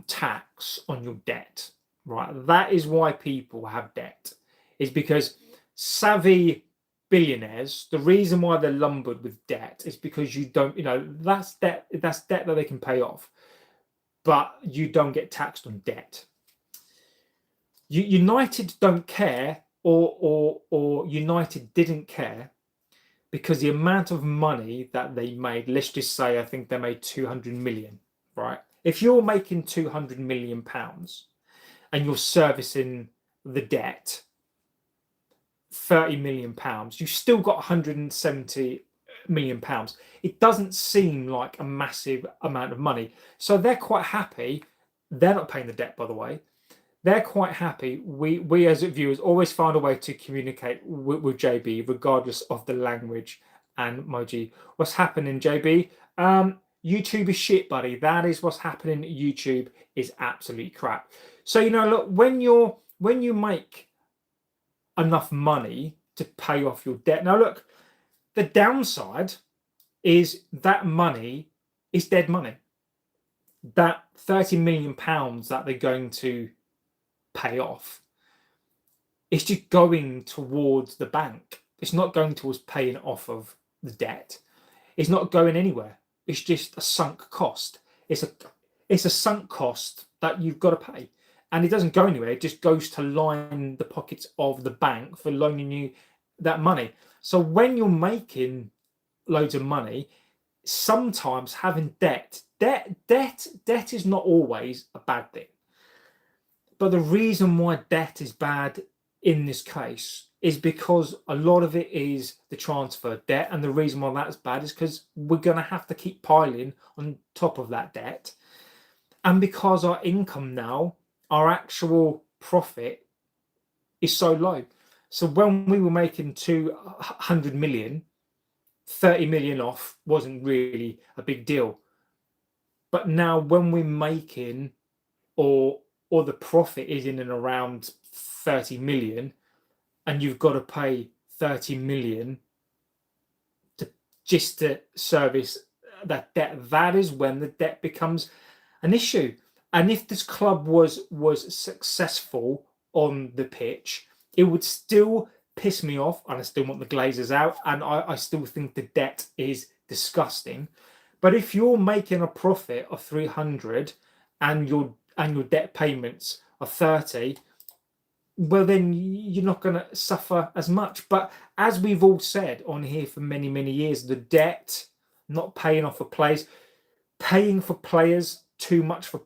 tax on your debt, right? That is why people have debt, is because savvy billionaires, the reason why they're lumbered with debt is because you don't, that's debt that they can pay off, but you don't get taxed on debt. United don't care, or United didn't care, because the amount of money that they made, let's just say, I think they made 200 million, right? If you're making 200 million pounds and you're servicing the debt, 30 million pounds, you've still got 170 million pounds. It doesn't seem like a massive amount of money. So they're quite happy. They're not paying the debt, by the way. They're quite happy. We as viewers always find a way to communicate with JB, regardless of the language and emoji. What's happening, JB? YouTube is shit, buddy. That is what's happening. YouTube is absolute crap. So look, when you make enough money to pay off your debt. Now, look, the downside is that money is dead money. That 30 million pounds that they're going to pay off, it's just going towards the bank. It's not going towards paying off of the debt. It's not going anywhere. It's just a sunk cost. It's a sunk cost that you've got to pay. And it doesn't go anywhere. It just goes to line the pockets of the bank for loaning you that money. So when you're making loads of money, sometimes having debt is not always a bad thing. But the reason why debt is bad in this case is because a lot of it is the transfer debt. And the reason why that's bad is because we're going to have to keep piling on top of that debt. And because our income now, our actual profit is so low. So when we were making 200 million, 30 million off wasn't really a big deal. But now when we're making, or the profit is in and around 30 million, and you've got to pay 30 million just to service that debt, that is when the debt becomes an issue. And if this club was successful on the pitch, it would still piss me off, and I still want the Glazers out, and I still think the debt is disgusting. But if you're making a profit of 300 and your debt payments are 30, well, then you're not going to suffer as much. But as we've all said on here for many, many years, the debt, not paying off for players, paying for players, too much for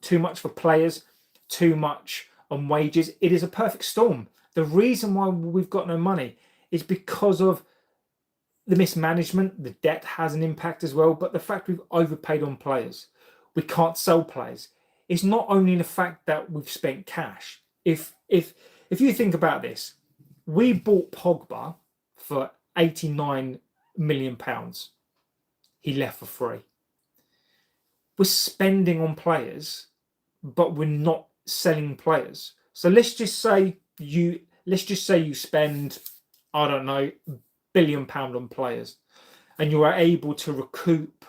too much for players, too much on wages. It is a perfect storm. The reason why we've got no money is because of the mismanagement. The debt has an impact as well, but the fact we've overpaid on players, we can't sell players. It's not only the fact that we've spent cash. If you think about this, we bought Pogba for 89 million pounds. He left for free. We're spending on players, but we're not selling players. So let's just say you spend, I don't know, £1 billion on players, and you are able to recoup,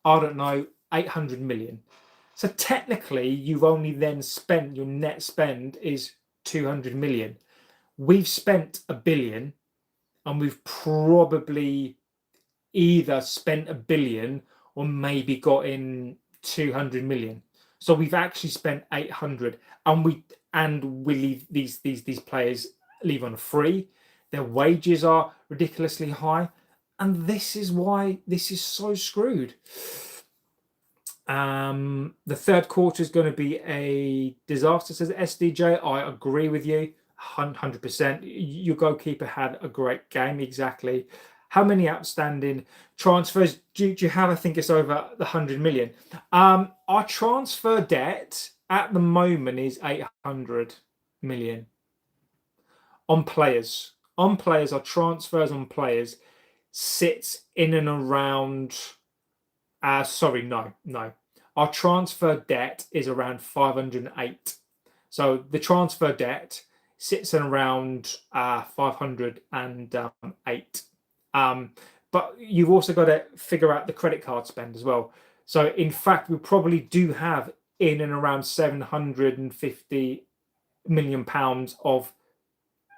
I don't know, 800 million. So technically, you've only then spent, your net spend is 200 million. We've spent £1 billion, and we've probably either spent £1 billion or maybe got in 200 million. So we've actually spent 800, and we leave these players leave on free. Their wages are ridiculously high, and this is why this is so screwed. The third quarter is going to be a disaster, says SDJ. I agree with you 100%. Your goalkeeper had a great game, exactly. How many outstanding transfers do you have? I think it's over 100 million. Our transfer debt at the moment is 800 million on players. On players, our transfers on players sits in and around. No. Our transfer debt is around 508. So the transfer debt sits in around 508. But you've also got to figure out the credit card spend as well. So in fact, we probably do have in and around 750 million pounds of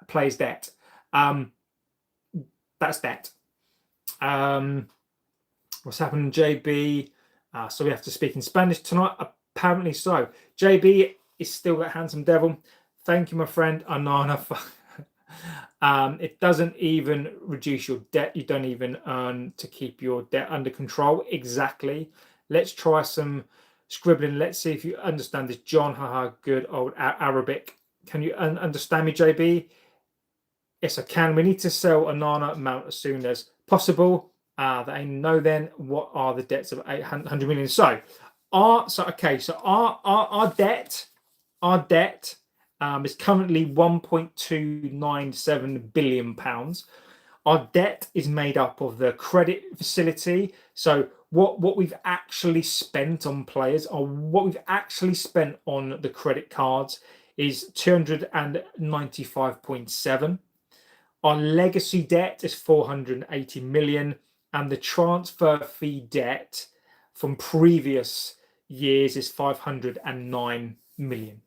players' debt. That's debt. What's happening, JB? So we have to speak in Spanish tonight? Apparently so. JB is still that handsome devil. Thank you, my friend Onana. It doesn't even reduce your debt. You don't even earn to keep your debt under control. Exactly. Let's try some scribbling. Let's see if you understand this. John, haha, good old Arabic. Can you understand me, JB? Yes, I can. We need to sell Onana Mount as soon as possible. They know then what are the debts of 800 million. So our debt is currently 1.297 billion pounds. Our debt is made up of the credit facility. So what we've actually spent on players, or what we've actually spent on the credit cards, is 295.7. Our legacy debt is 480 million, and the transfer fee debt from previous years is 509 million.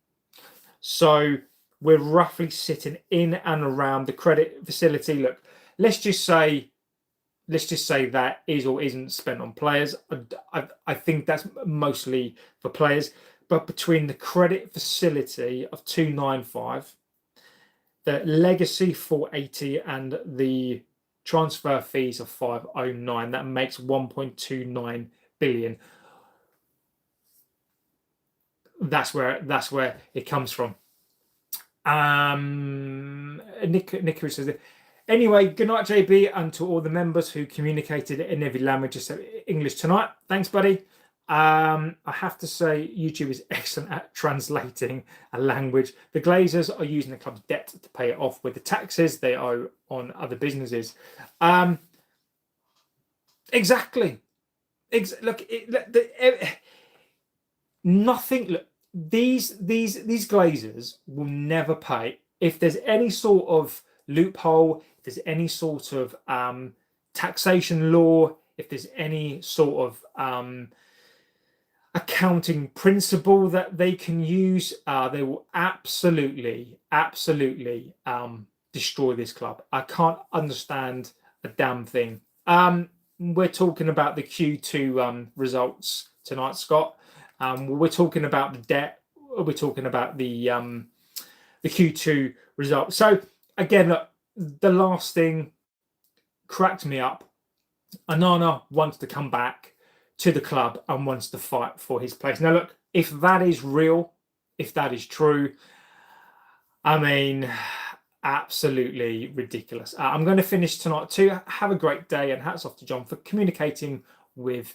So we're roughly sitting in and around the credit facility. Look, let's just say that is or isn't spent on players. I think that's mostly for players, but between the credit facility of 295, the legacy 480, and the transfer fees of 509, that makes 1.29 billion. That's where it comes from. Nick says that. Anyway, good night, JB, and to all the members who communicated in every language except English tonight. Thanks, buddy. I have to say, YouTube is excellent at translating a language. The Glazers are using the club's debt to pay it off with the taxes they owe on other businesses. Exactly. Nothing. Look, these Glazers will never pay. If there's any sort of loophole, if there's any sort of taxation law, if there's any sort of accounting principle that they can use, they will absolutely destroy this club. I can't understand a damn thing. We're talking about the Q2 results tonight, Scott. We're talking about the debt. We're talking about the Q2 results. So again, look, the last thing cracked me up. Onana wants to come back to the club and wants to fight for his place. Now, look, if that is real, if that is true, I mean, absolutely ridiculous. I'm going to finish tonight too. Have a great day, and hats off to John for communicating with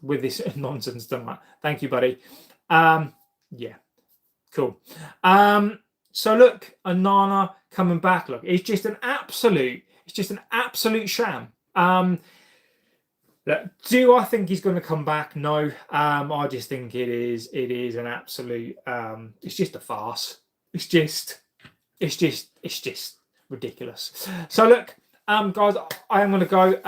this nonsense tonight. Thank you, buddy. Yeah, cool. So look, Onana coming back. Look, it's just an absolute sham. Look, do I think he's going to come back? No. I just think it is an absolute. It's just a farce. It's just ridiculous. So look, guys, I am going to go.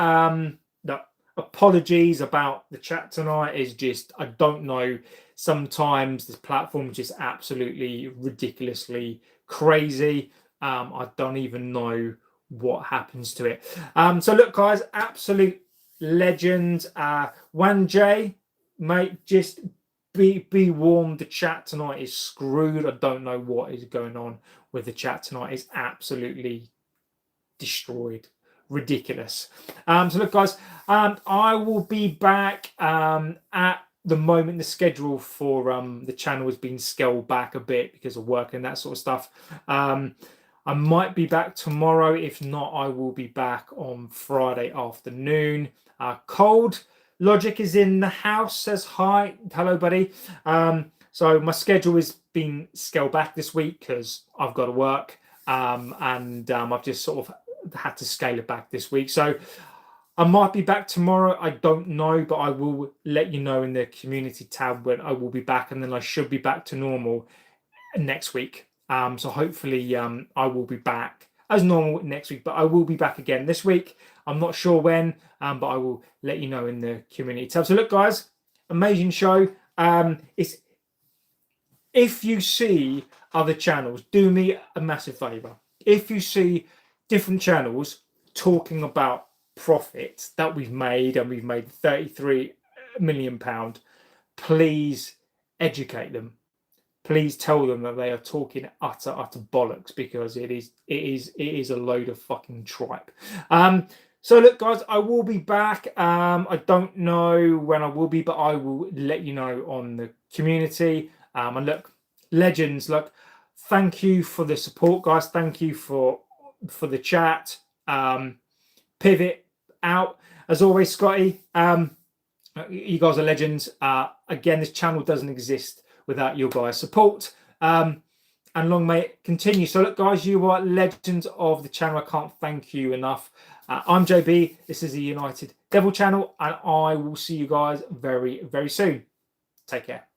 No, apologies about the chat tonight. Is just, I don't know. Sometimes this platform is just absolutely ridiculously crazy. I don't even know what happens to it. So look, guys, absolute legend. 1J, mate, just be warned. The chat tonight is screwed. I don't know what is going on with the chat tonight. It's absolutely destroyed. Ridiculous. So look, guys, I will be back at the moment. The schedule for the channel has been scaled back a bit because of work and that sort of stuff. I might be back tomorrow. If not, I will be back on Friday afternoon. Cold Logic is in the house, says hi. Hello, buddy. So my schedule has been scaled back this week because I've got to work, and I've just sort of had to scale it back this week. So I might be back tomorrow. I don't know, but I will let you know in the community tab when I will be back, and then I should be back to normal next week. So hopefully I will be back as normal next week, but I will be back again this week. I'm not sure when, but I will let you know in the community tab. So look, guys, amazing show. If you see other channels, do me a massive favor. if you see different channels talking about profits that we've made, and we've made £33 million, please educate them. Please tell them that they are talking utter bollocks, because it is a load of fucking tripe. So look, guys, I will be back. I don't know when I will be, but I will let you know on the community. And look, legends, look, thank you for the support, guys. Thank you for the chat. Pivot out as always, Scotty. You guys are legends. Again, this channel doesn't exist without your guys' support. And long may it continue. So look, guys, you are legends of the channel. I can't thank you enough. I'm JB. This is the United Devil channel, and I will see you guys very, very soon. Take care.